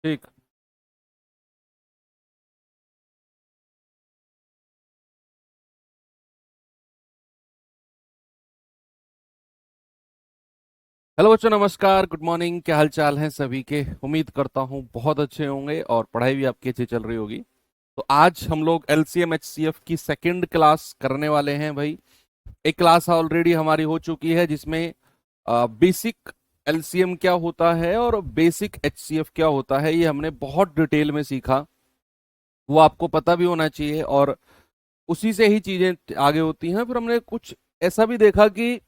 ठीक। हेलो बच्चों, नमस्कार, गुड मॉर्निंग। क्या हाल चाल है सभी के? उम्मीद करता हूँ बहुत अच्छे होंगे और पढ़ाई भी आपकी अच्छी चल रही होगी। तो आज हम लोग एलसीएम एचसीएफ की सेकंड क्लास करने वाले हैं भाई। एक क्लास ऑलरेडी हमारी हो चुकी है जिसमें बेसिक एलसीएम क्या होता है और बेसिक एचसीएफ क्या होता है, ये हमने बहुत डिटेल में सीखा। वो आपको पता भी होना चाहिए और उसी से ही चीजें आगे होती हैं। फिर हमने कुछ ऐसा भी देखा कि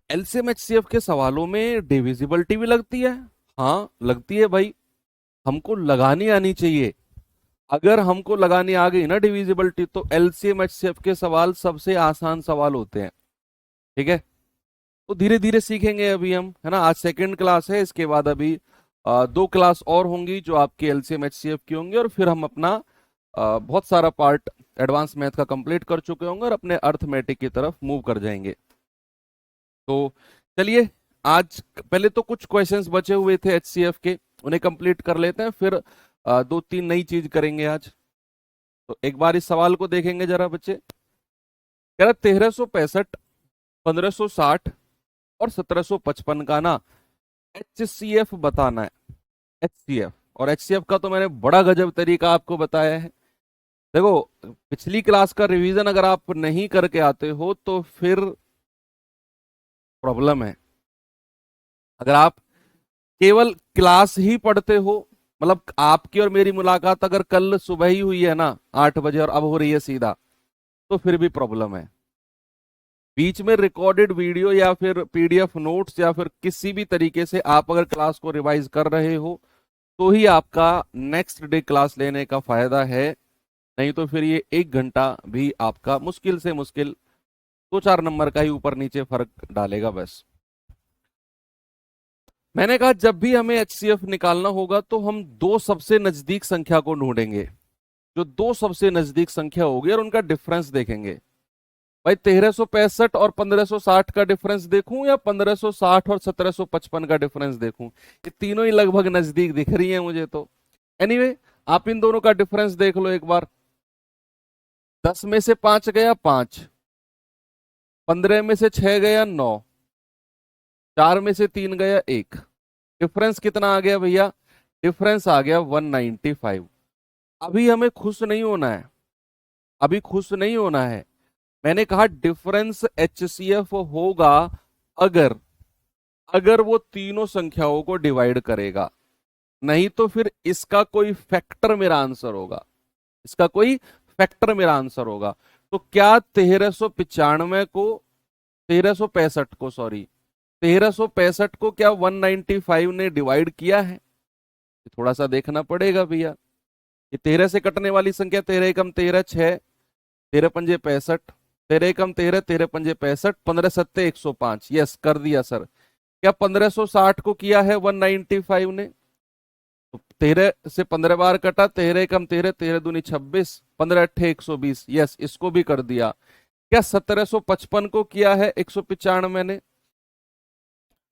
एलसीएम एचसीएफ के सवालों में डिविजिबिलिटी भी लगती है। हाँ, लगती है भाई। हमको लगानी आनी चाहिए। अगर हमको लगानी आ गई ना डिविजिबिलिटी, तो एलसीएम एचसीएफ के सवाल सबसे आसान सवाल होते हैं। ठीक है। तो धीरे धीरे सीखेंगे अभी हम, है ना। आज सेकंड क्लास है, इसके बाद अभी दो क्लास और होंगी जो आपके एलसीएम एचसीएफ की होंगी, और फिर हम अपना बहुत सारा पार्ट एडवांस मैथ का कंप्लीट कर चुके होंगे और अपने अर्थमेटिक की तरफ मूव कर जाएंगे। तो चलिए, आज पहले तो कुछ क्वेश्चंस बचे हुए थे एचसीएफ के, उन्हें कंप्लीट कर लेते हैं। फिर दो तीन नई चीज करेंगे आज। तो एक बार इस सवाल को देखेंगे जरा बच्चे। कह रहा 1365, 1560 और 1755 का ना एचसीएफ बताना है। एचसीएफ और एचसीएफ का तो मैंने बड़ा गजब तरीका आपको बताया है। देखो, पिछली क्लास का रिवीजन अगर आप नहीं करके आते हो तो फिर प्रॉब्लम है। अगर आप केवल क्लास ही पढ़ते हो, मतलब आपकी और मेरी मुलाकात अगर कल सुबह ही हुई है ना 8 बजे और अब हो रही है सीधा, तो फिर भी प्रॉब्लम है। बीच में रिकॉर्डेड वीडियो या फिर पीडीएफ नोट्स या फिर किसी भी तरीके से आप अगर क्लास को रिवाइज कर रहे हो तो ही आपका नेक्स्ट डे क्लास लेने का फायदा है। नहीं तो फिर ये 1 घंटा भी आपका मुश्किल से मुश्किल 2-4 नंबर का ही ऊपर नीचे फर्क डालेगा बस। मैंने कहा जब भी हमें एचसीएफ निकालना होगा तो हम दो सबसे नजदीक संख्या को ढूंढेंगे। जो दो सबसे नजदीक संख्या होगी और उनका डिफरेंस देखेंगे। भाई 1365 और 1560 का डिफरेंस देखूं या 1560 और 1755 का डिफरेंस देखूं? ये तीनों ही लगभग नजदीक दिख रही हैं मुझे तो। एनीवे, आप इन दोनों का डिफरेंस देख लो एक बार। 10 में से 5 गया 5, 15 में से 6 गया 9, 4 में से 3 गया 1। डिफरेंस कितना आ गया भैया? डिफरेंस आ गया 195। अभी हमें खुश नहीं होना है, अभी खुश नहीं होना है। मैंने कहा डिफरेंस एचसीएफ होगा अगर अगर वो तीनों संख्याओं को डिवाइड करेगा। नहीं तो फिर इसका कोई फैक्टर मेरा आंसर होगा, इसका कोई फैक्टर मेरा आंसर होगा। तो क्या 1365 को, सॉरी, 1365 को क्या 195 ने डिवाइड किया है? थोड़ा सा देखना पड़ेगा भैया। ये 13 से कटने वाली संख्या, 13 एकम 13, 6, 13 पंजे 65, 13 एकम 13, 13 पंजे 65, 15 सत्ते 105। यस, कर दिया सर। क्या 1560 को किया है 195 ने? तो 13 से 15 बार कटा, 13 एकम 13, 13 दूनी 26, 15 अट्ठे 120। यस, इसको भी कर दिया। क्या 1755 को किया है 195 ने?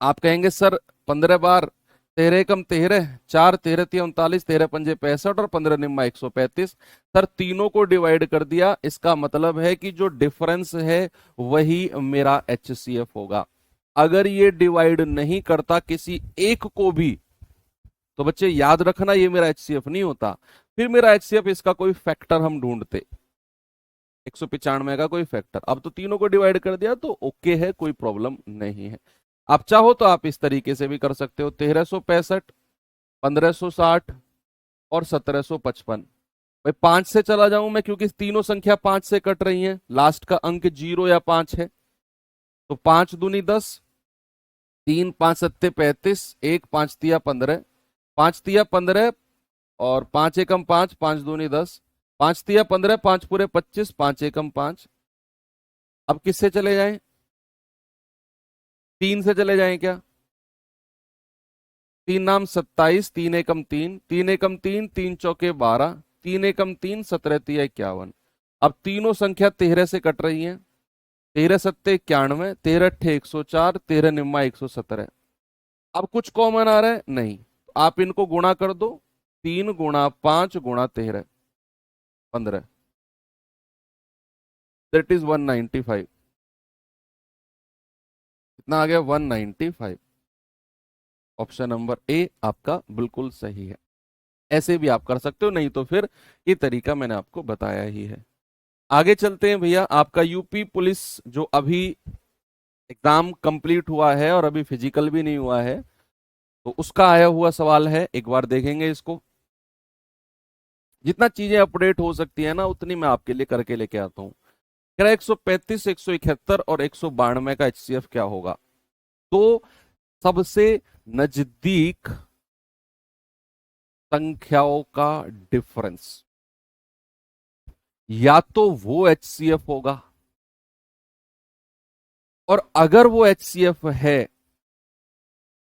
आप कहेंगे सर 15 बार, 13 एकम 13, 4 13 तिया 39, 13 पंजे 65 और 15 निम्मा 135। सर तीनों को डिवाइड कर दिया, इसका मतलब है कि जो डिफरेंस है वही मेरा एचसीएफ होगा। अगर ये डिवाइड नहीं करता किसी एक को भी, तो बच्चे याद रखना ये मेरा एचसीएफ नहीं होता। फिर मेरा एचसीएफ, इसका कोई फैक्टर हम ढूंढते। 195 का कोई फैक्टर। अब तो तीनों को डिवाइड कर दिया तो ओके है, कोई प्रॉब्लम नहीं है। आप चाहो तो आप इस तरीके से भी कर सकते हो, 1365, 1560 और 1755। भाई 5 से चला जाऊं मैं, क्योंकि तीनों संख्या 5 से कट रही हैं, लास्ट का अंक 0 या 5 है। तो 5 दूनी 10, 3 5 सत्ते 35, 1 5 तिया 15, 5 तिया 15 और 5 एकम 5, 5 दूनी 10, 5 तिया 15, 5 पूरे 25, 5 एकम 5। अब किससे चले जाएं? 3 से चले जाएं क्या? 3 नाम 27, 3 एकम 3, 3 एकम 3, 3 चौके 12, 3 एकम 3, 17 तिया 51। अब तीनों संख्या 13 से कट रही हैं। 13 सत्ते 91, 13 अट्ठे 104, 13 निम्मा 117। अब कुछ कॉमन आ रहा है? नहीं। आप इनको गुणा कर दो, 3 गुणा 5 गुणा 13, 15, दैट इज 195। कितना आ गया? 195। ऑप्शन नंबर ए आपका बिल्कुल सही है। ऐसे भी आप कर सकते हो, नहीं तो फिर ये तरीका मैंने आपको बताया ही है। आगे चलते हैं भैया। आपका यूपी पुलिस जो अभी एग्जाम कंप्लीट हुआ है और अभी फिजिकल भी नहीं हुआ है, तो उसका आया हुआ सवाल है, एक बार देखेंगे इसको। जितना चीजें अपडेट हो सकती है ना, उतनी मैं आपके लिए करके लेके आता हूँ। कह रहा है 135, 171 और 192 का एचसीएफ क्या होगा? तो सबसे नजदीक संख्याओं का डिफरेंस, या तो वो एचसीएफ होगा, और अगर वो एचसीएफ है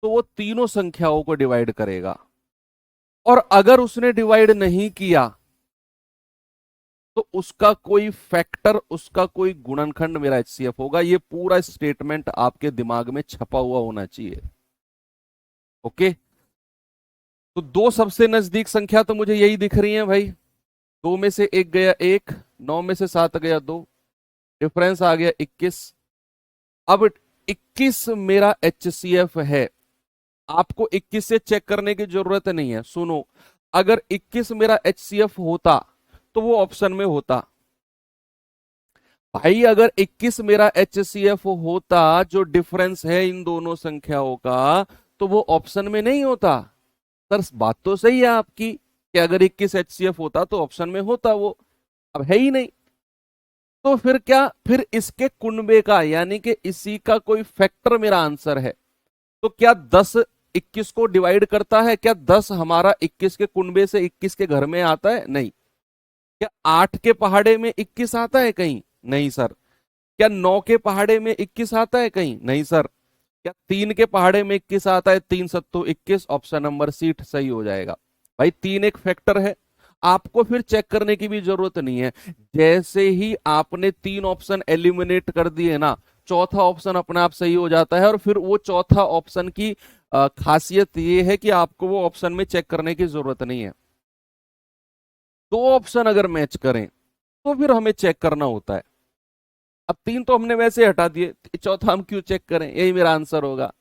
तो वो तीनों संख्याओं को डिवाइड करेगा, और अगर उसने डिवाइड नहीं किया तो उसका कोई फैक्टर, उसका कोई गुणनखंड मेरा एचसीएफ होगा। ये पूरा स्टेटमेंट आपके दिमाग में छपा हुआ होना चाहिए। ओके, तो दो सबसे नजदीक संख्या तो मुझे यही दिख रही है भाई। 2 में से 1 गया 1, 9 में से 7 गया 2, डिफरेंस आ गया 21। अब 21 मेरा एचसीएफ है। आपको 21 से चेक करने की जरूरत नहीं है। सुनो, अगर 21 मेरा एचसीएफ होता तो वो ऑप्शन में होता। भाई अगर 21 मेरा एचसीएफ होता, जो डिफरेंस है इन दोनों संख्याओं का, तो वो ऑप्शन में नहीं होता। सर बात तो सही है आपकी कि अगर 21 एचसीएफ होता तो ऑप्शन में होता, वो अब है ही नहीं। तो फिर क्या, फिर इसके कुनबे का, यानी कि इसी का कोई फैक्टर मेरा आंसर है। तो क्या 10 21 को डिवाइड करता है? क्या 10 हमारा 21 के कुनबे से 21 के घर में आता है? नहीं। क्या 8 के पहाड़े में 21 आता है कहीं? नहीं सर। क्या 9 के पहाड़े में 21 आता है कहीं? नहीं सर। क्या 3 के पहाड़े में 21 आता है? 3 सत्तू 21, ऑप्शन नंबर सी सही हो जाएगा। भाई 3 एक फैक्टर है, आपको फिर चेक करने की भी जरूरत नहीं है। जैसे ही आपने 3 ऑप्शन एलिमिनेट कर दिए ना, चौथा ऑप्शन अपने आप सही हो जाता है। और फिर वो चौथा ऑप्शन की खासियत ये है कि आपको वो ऑप्शन में चेक करने की जरूरत नहीं है। दो ऑप्शन अगर मैच करें तो फिर हमें चेक करना होता है। अब 3 तो हमने वैसे हटा दिए, चौथा हम क्यों चेक करें? यही मेरा आंसर होगा,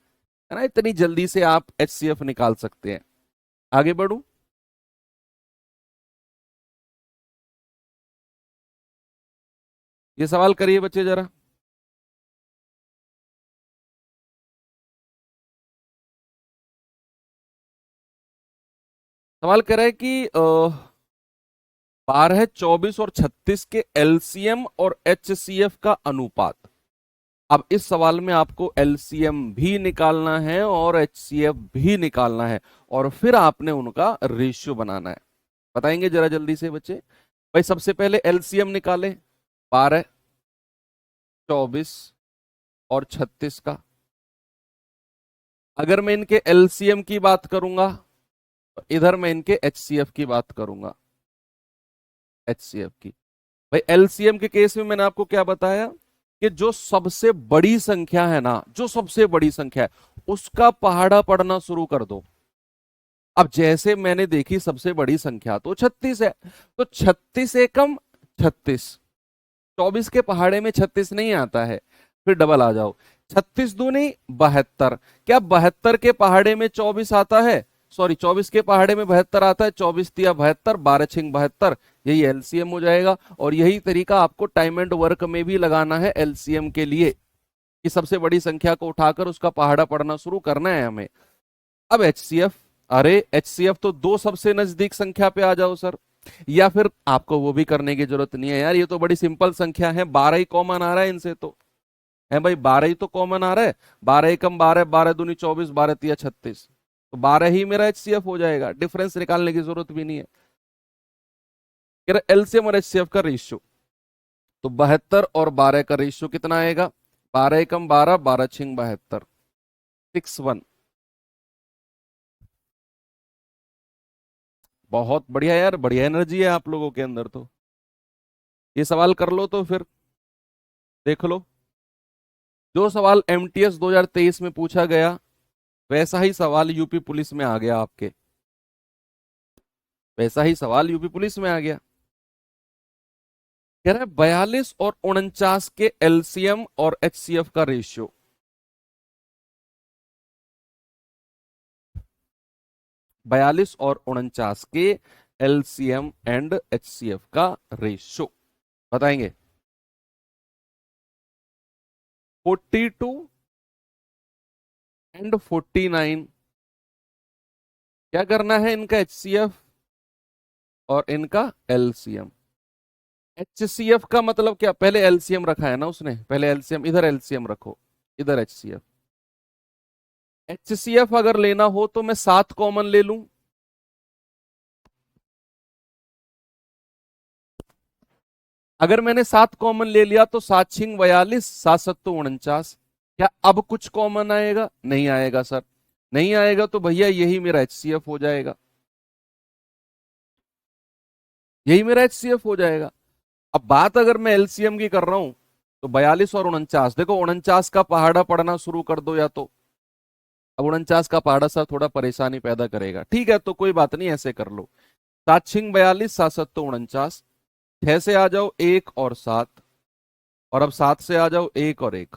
है ना। इतनी जल्दी से आप एचसीएफ निकाल सकते हैं। आगे बढ़ू। ये सवाल करिए बच्चे जरा। सवाल कर रहा है कि 12, 24 और 36 के एलसीएम और एचसीएफ का अनुपात। अब इस सवाल में आपको एलसीएम भी निकालना है और एचसीएफ भी निकालना है, और फिर आपने उनका रेशियो बनाना है। बताएंगे जरा जल्दी से बच्चे। भाई सबसे पहले एलसीएम निकाले, 12, 24 और 36 का। अगर मैं इनके एलसीएम की बात करूंगा तो इधर मैं इनके एचसीएफ की बात करूंगा। एचसीएफ की, भाई एलसीएम के केस में मैंने आपको क्या बताया कि जो सबसे बड़ी संख्या है ना, जो सबसे बड़ी संख्या है, उसका पहाड़ा पढ़ना शुरू कर दो। अब जैसे मैंने देखी सबसे बड़ी संख्या तो 36 है, तो 36 एकम 36, 24 के पहाड़े में 36 नहीं आता है, फिर डबल आ जाओ। 36 दूनी 72, क्या 72 के पहाड़े में 24 आता है? सॉरी, 24 के पहाड़े में 72 आता है। 24 तिया 72, 12 छिंग 72, यही एलसीएम हो जाएगा। और यही तरीका आपको टाइम एंड वर्क में भी लगाना है एलसीएम के लिए, कि सबसे बड़ी संख्या को उठाकर उसका पहाड़ा पढ़ना शुरू करना है हमें। अब एचसीएफ, अरे एचसीएफ तो दो सबसे नजदीक संख्या पे आ जाओ सर। या फिर आपको वो भी करने की जरूरत नहीं है यार, ये तो बड़ी सिंपल संख्या है, 12 ही कॉमन आ रहा है इनसे तो, है भाई, 12 ही तो कॉमन आ रहा है। 12 एकम 12, 12 दूनी 24, 12 तिया 36, तो 12 ही मेरा एचसीएफ हो जाएगा, डिफरेंस निकालने की जरूरत भी नहीं है। एलसीएम और एचसीएफ का रेशियो, तो 72 और 12 का रेशियो कितना आएगा? 12 एकम 12, 12 छिंग 72, 61। बहुत बढ़िया यार, बढ़िया एनर्जी है आप लोगों के अंदर तो। ये सवाल कर लो तो फिर देख लो। जो सवाल एमटीएस 2023 में पूछा गया, वैसा ही सवाल यूपी पुलिस में आ गया आपके, वैसा ही सवाल यूपी पुलिस में आ गया। कह रहा है 42 और 49 के एलसीएम और एचसीएफ का रेशियो। 42 और 49 के एलसीएम एंड एचसीएफ का रेशियो बताएंगे। 42 एंड 49, क्या करना है, इनका एचसीएफ और इनका एलसीएम। एचसीएफ का मतलब क्या, पहले एलसीएम रखा है ना उसने, पहले एलसीएम, इधर एलसीएम रखो, इधर एचसीएफ। एचसीएफ अगर लेना हो तो मैं 7 कॉमन ले लूं, अगर मैंने 7 कॉमन ले लिया तो 7 छिंग 42, 7 सत्तो 49। क्या अब कुछ कॉमन आएगा, नहीं आएगा सर, नहीं आएगा तो भैया यही मेरा एचसीएफ हो जाएगा, यही मेरा एचसीएफ हो जाएगा। अब बात अगर मैं एलसीएम की कर रहा हूं तो 42 और 49, देखो 49 का पहाड़ा पढ़ना शुरू कर दो या तो, अब 49 का पहाड़ा सर थोड़ा परेशानी पैदा करेगा, ठीक है तो कोई बात नहीं, ऐसे कर लो। 7 छिंग 42, 7 सत्तो 49, 6 से आ जाओ 1 और 7, और अब 7 से आ जाओ 1 और 1,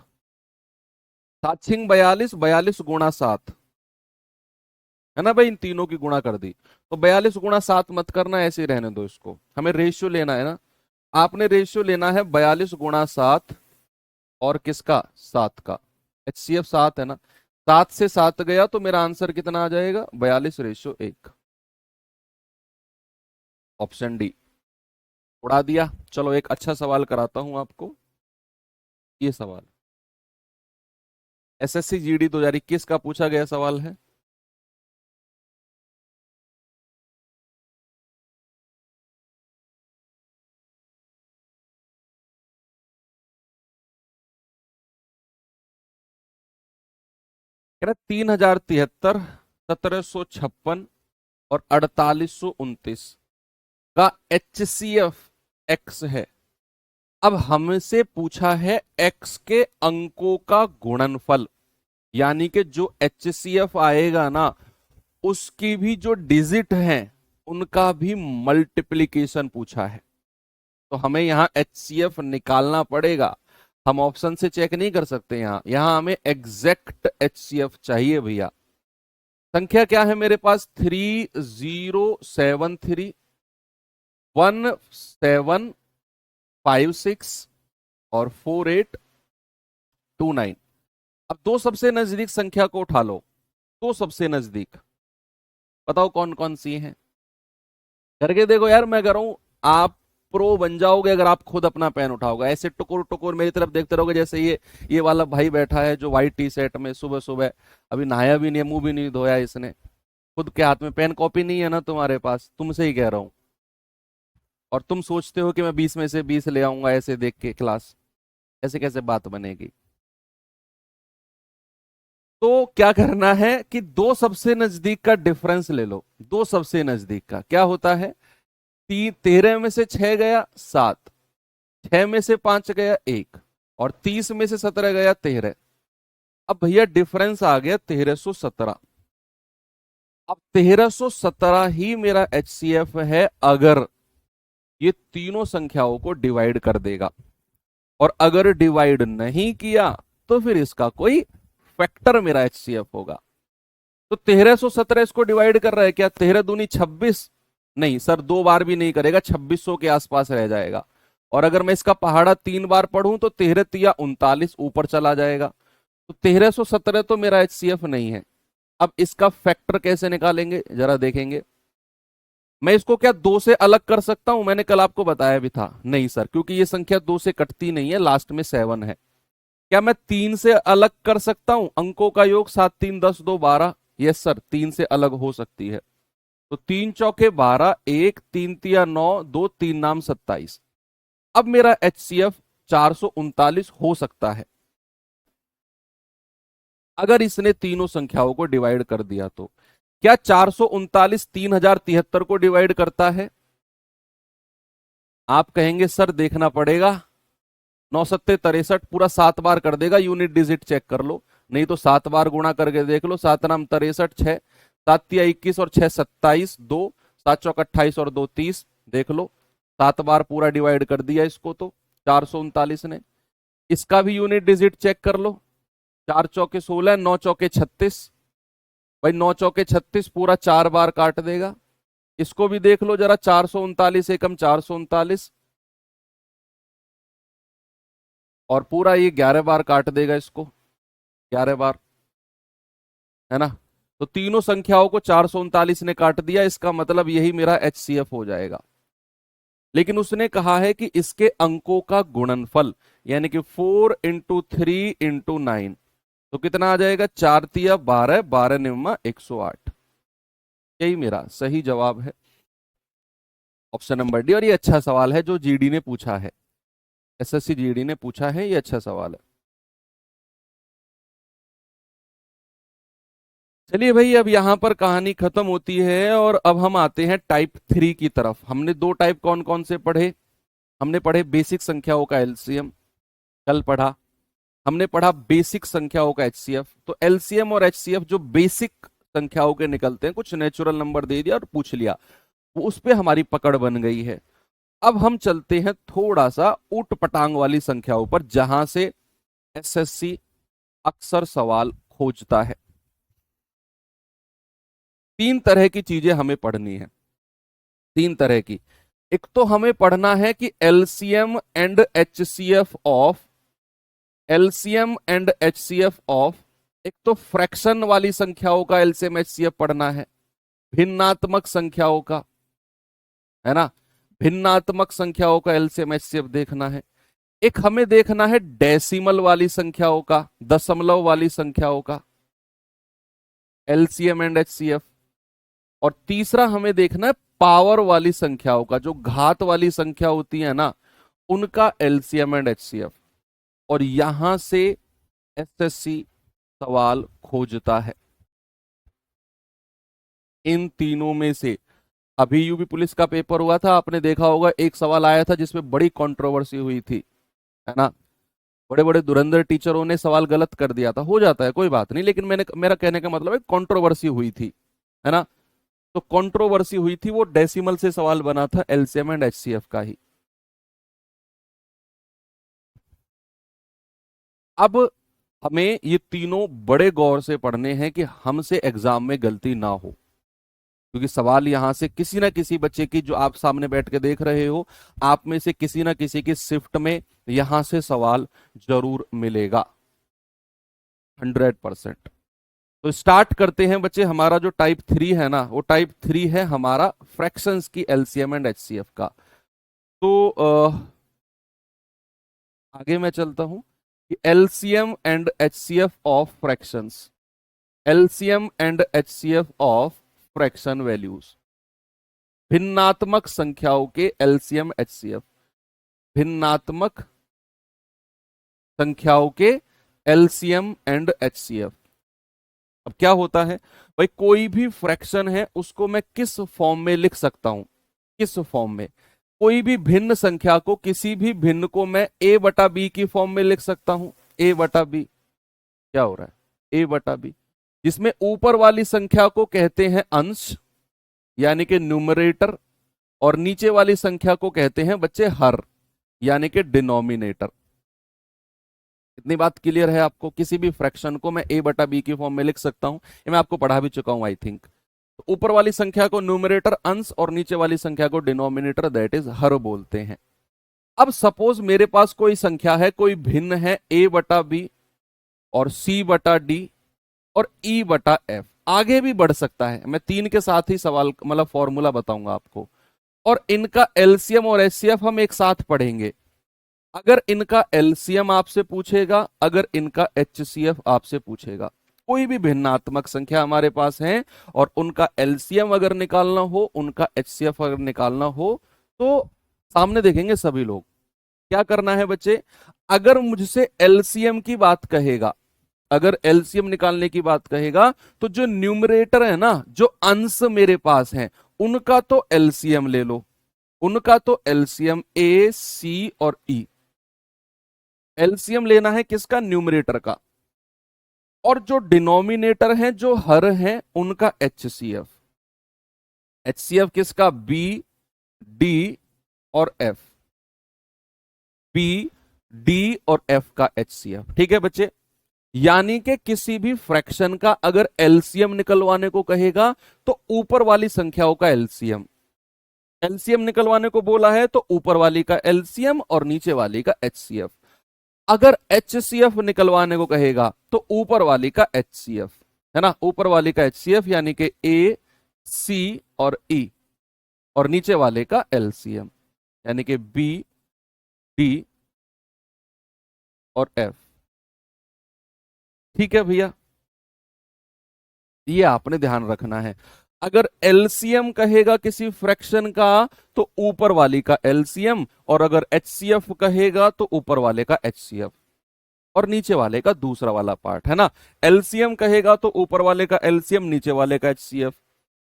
7 छिंग 42, 42 गुणा 7 है ना भाई, इन तीनों की गुणा कर दी। तो 42 गुणा 7 मत करना, ऐसे ही रहने दो इसको, हमें रेशियो लेना है ना, आपने रेशियो लेना है 42 गुणा 7 और किसका, 7 का, एचसीएफ 7 है ना, 7 से 7 गया तो मेरा आंसर कितना आ जाएगा, 42:1, ऑप्शन डी। उड़ा दिया। चलो एक अच्छा सवाल कराता हूं आपको, ये सवाल एसएससी जीडी 2021 का पूछा गया सवाल है। कह रहा 3073, 1756 और 4829 का एचसीएफ एक्स है। अब हमसे पूछा है एक्स के अंकों का गुणनफल, यानी कि जो एचसीएफ आएगा ना उसकी भी जो डिजिट हैं उनका भी मल्टीप्लीकेशन पूछा है, तो हमें यहां एचसीएफ निकालना पड़ेगा, हम ऑप्शन से चेक नहीं कर सकते, यहां यहां हमें एग्जैक्ट एचसीएफ चाहिए भैया। संख्या क्या है मेरे पास, 3073, 1756 और 4829। अब दो सबसे नजदीक संख्या को उठा लो, दो सबसे नजदीक, बताओ कौन कौन सी हैं, करके देखो यार, मैं कर रहा हूं, आप प्रो बन जाओगे अगर आप खुद अपना पेन उठाओगे, ऐसे टुकुर टुकुर मेरी तरफ देखते रहोगे, जैसे ये वाला भाई बैठा है जो व्हाइट टी शर्ट में, सुबह सुबह अभी नहाया भी नहीं है, मुंह भी नहीं धोया इसने, खुद के हाथ में पेन कॉपी नहीं है ना तुम्हारे पास, तुमसे ही कह रहा हूं, और तुम सोचते हो कि मैं 20 में से 20 ले आऊंगा ऐसे देख के क्लास, ऐसे कैसे बात बनेगी। तो क्या करना है कि दो सबसे नजदीक का डिफरेंस ले लो, दो सबसे नजदीक का क्या होता है, 13 में से 6 गया 7, 6 में से 5 गया 1, और 30 में से 17 गया 13। अब भैया डिफरेंस आ गया 1317। अब 1317 ही मेरा एचसीएफ है अगर ये तीनों संख्याओं को डिवाइड कर देगा, और अगर डिवाइड नहीं किया तो फिर इसका कोई फैक्टर मेरा एचसीएफ होगा। तो 1317 इसको डिवाइड कर रहा है क्या, 13 दूनी 26, नहीं सर, दो बार भी नहीं करेगा, 2600 के आसपास रह जाएगा, और अगर मैं इसका पहाड़ा 3 बार पढ़ूं तो 13 तिया 39 ऊपर चला जाएगा, तो 1317 तो मेरा एचसीएफ नहीं है। अब इसका फैक्टर कैसे निकालेंगे जरा देखेंगे, मैं इसको क्या 2 से अलग कर सकता हूं, मैंने कल आपको बताया भी था, नहीं सर, क्योंकि ये संख्या 2 से कटती नहीं है, लास्ट में 7 है। क्या मैं 3 से अलग कर सकता हूं, अंकों का योग 7 3 10 2 12, यस सर 3 से अलग हो सकती है, तो 3 चौके 12, 1 3 तिया 9, 2 3 नाम 27। अब मेरा एचसीएफ 439 हो सकता है अगर इसने तीनों संख्याओं को डिवाइड कर दिया तो। क्या 439 3073 को डिवाइड करता है, आप कहेंगे सर देखना पड़ेगा, 9 सत्ते 63 पूरा 7 बार कर देगा, यूनिट डिजिट चेक कर लो, नहीं तो 7 बार गुणा करके देख लो। 7 नाम 63, 6 7 तिया 21 और 6 27, 2 7 चौक 28 और 2 30। देख लो 7 बार पूरा डिवाइड कर दिया इसको तो 439 ने। इसका भी यूनिट डिजिट चेक कर लो। 4 चौके 16, 9 चौके 36। भाई 9 चौके 36 पूरा 4 बार काट देगा। इसको भी देख लो जरा, 439 एकम 439 और पूरा ये 11 बार काट देगा इसको, 11 बार, है ना। तो तीनों संख्याओं को 439 ने काट दिया, इसका मतलब यही मेरा HCF हो जाएगा। लेकिन उसने कहा है कि इसके अंकों का गुणनफल यानी कि 4 इंटू 3 इंटू 9 तो कितना आ जाएगा, 4 तिया 12, 12 निम्मा 108। यही मेरा सही जवाब है, ऑप्शन नंबर डी। और ये अच्छा सवाल है जो जीडी ने पूछा है, SSC जीडी ने पूछा है, ये अच्छा सवाल है। चलिए भाई, अब यहां पर कहानी खत्म होती है और अब हम आते हैं टाइप 3 की तरफ। हमने दो टाइप कौन कौन से पढ़े? हमने पढ़े बेसिक संख्याओं का एलसीएम, कल पढ़ा। हमने पढ़ा बेसिक संख्याओं का एचसीएफ। तो एलसीएम और एचसीएफ जो बेसिक संख्याओं के निकलते हैं, कुछ नेचुरल नंबर दे दिया और पूछ लिया, वो उस पे हमारी पकड़ बन गई है। अब हम चलते हैं थोड़ा सा ऊट पटांग वाली संख्याओं पर, जहां से एसएससी अक्सर सवाल खोजता है। 3 तरह की चीजें हमें पढ़नी है, 3 तरह की। एक तो हमें पढ़ना है कि LCM and HCF of, LCM and HCF of, एक तो फ्रैक्शन वाली संख्याओं का एलसीएम एचसीएफ पढ़ना है, भिन्नात्मक संख्याओं का, है ना, भिन्नात्मक संख्याओं का एलसीएम एचसीएफ देखना है। एक हमें देखना है डेसिमल वाली संख्याओं का, दशमलव वाली संख्याओं का एलसीएम एंड एचसीएफ। और तीसरा हमें देखना है पावर वाली संख्याओं का, जो घात वाली संख्या होती है ना, उनका एलसीएम एंड एचसीएफ। और यहां से एसएससी सवाल खोजता है इन तीनों में से। अभी यूपी पुलिस का पेपर हुआ था, आपने देखा होगा, एक सवाल आया था जिसमें बड़ी कंट्रोवर्सी हुई थी, है ना। बड़े बड़े धुरंधर टीचरों ने सवाल गलत कर दिया था, हो जाता है कोई बात नहीं, लेकिन मेरा कहने का मतलब है कंट्रोवर्सी हुई थी, है ना। तो कंट्रोवर्सी हुई थी, वो डेसिमल से सवाल बना था, एलसीएम एंड एचसीएफ का ही। अब हमें ये तीनों बड़े गौर से पढ़ने हैं कि हमसे एग्जाम में गलती ना हो, क्योंकि सवाल यहां से किसी ना किसी बच्चे की, जो आप सामने बैठ के देख रहे हो, आप में से किसी ना किसी की शिफ्ट में यहां से सवाल जरूर मिलेगा 100%। तो स्टार्ट करते हैं बच्चे। हमारा जो टाइप 3 है ना, वो टाइप 3 है हमारा फ्रैक्शंस की एलसीएम एंड एचसीएफ का। तो आगे मैं चलता हूं कि LCM and HCF of fractions, LCM and HCF of fraction values, भिन्नात्मक संख्याओं के एलसीएम एचसीएफ, भिन्नात्मक संख्याओं के एलसीएम एंड एचसीएफ। अब क्या होता है भाई, कोई भी फ्रैक्शन है उसको मैं किस फॉर्म में लिख सकता हूं, किस फॉर्म में? कोई भी भिन्न संख्या को, किसी भी भिन्न को मैं a बटा बी की फॉर्म में लिख सकता हूं। a बटा बी क्या हो रहा है, a बटा बी, जिसमें ऊपर वाली संख्या को कहते हैं अंश यानी कि न्यूमरेटर, और नीचे वाली संख्या को कहते हैं बच्चे हर यानी कि डिनोमिनेटर। इतनी बात क्लियर है आपको? किसी भी फ्रैक्शन को मैं a बटा बी की फॉर्म में लिख सकता हूं, ये मैं आपको पढ़ा भी चुका हूं आई थिंक। तो ऊपर वाली संख्या को न्यूमरेटर अंश और नीचे वाली संख्या को डिनोमिनेटर दैट इज हर बोलते हैं। अब सपोज मेरे पास कोई संख्या है, कोई भिन्न है a बटा बी और c बटा डी और e बटा f। आगे भी बढ़ सकता है, मैं 3 के साथ ही सवाल मतलब फॉर्मूला बताऊंगा आपको, और इनका एलसीएम और एचसीएफ हम एक साथ पढ़ेंगे। अगर इनका एलसीएम आपसे पूछेगा, अगर इनका एचसीएफ आपसे पूछेगा, कोई भी भिन्नात्मक संख्या हमारे पास है और उनका एलसीएम अगर निकालना हो, उनका एचसीएफ अगर निकालना हो, तो सामने देखेंगे सभी लोग। क्या करना है बच्चे, अगर मुझसे एलसीएम की बात कहेगा, अगर एलसीएम निकालने की बात कहेगा, तो जो न्यूमरेटर है ना, जो अंश मेरे पास हैं, उनका तो एलसीएम ले लो, उनका तो एलसीएम ए सी और ई। एलसीएम लेना है किसका, न्यूमरेटर का। और जो डिनोमिनेटर हैं, जो हर हैं, उनका HCF। HCF किसका? बी, डी और एफ। बी, डी और एफ का HCF। ठीक है बच्चे। यानी कि किसी भी फ्रैक्शन का अगर एलसीएम निकलवाने को कहेगा तो ऊपर वाली संख्याओं का एलसीएम, एलसीएम निकलवाने को बोला है तो ऊपर वाली का एलसीएम और नीचे वाली का HCF। अगर HCF निकलवाने को कहेगा तो ऊपर वाली का HCF, है ना, ऊपर वाली का HCF यानी कि ए, सी और ई, और नीचे वाले का एलसीएम यानी कि बी, डी और एफ। ठीक है भैया, ये आपने ध्यान रखना है। अगर एलसीएम कहेगा किसी फ्रैक्शन का तो ऊपर वाली का एलसीएम, और अगर HCF कहेगा तो ऊपर वाले का HCF और नीचे वाले का दूसरा वाला पार्ट, है ना। एलसीएम कहेगा तो ऊपर वाले का एलसीएम, नीचे वाले का HCF।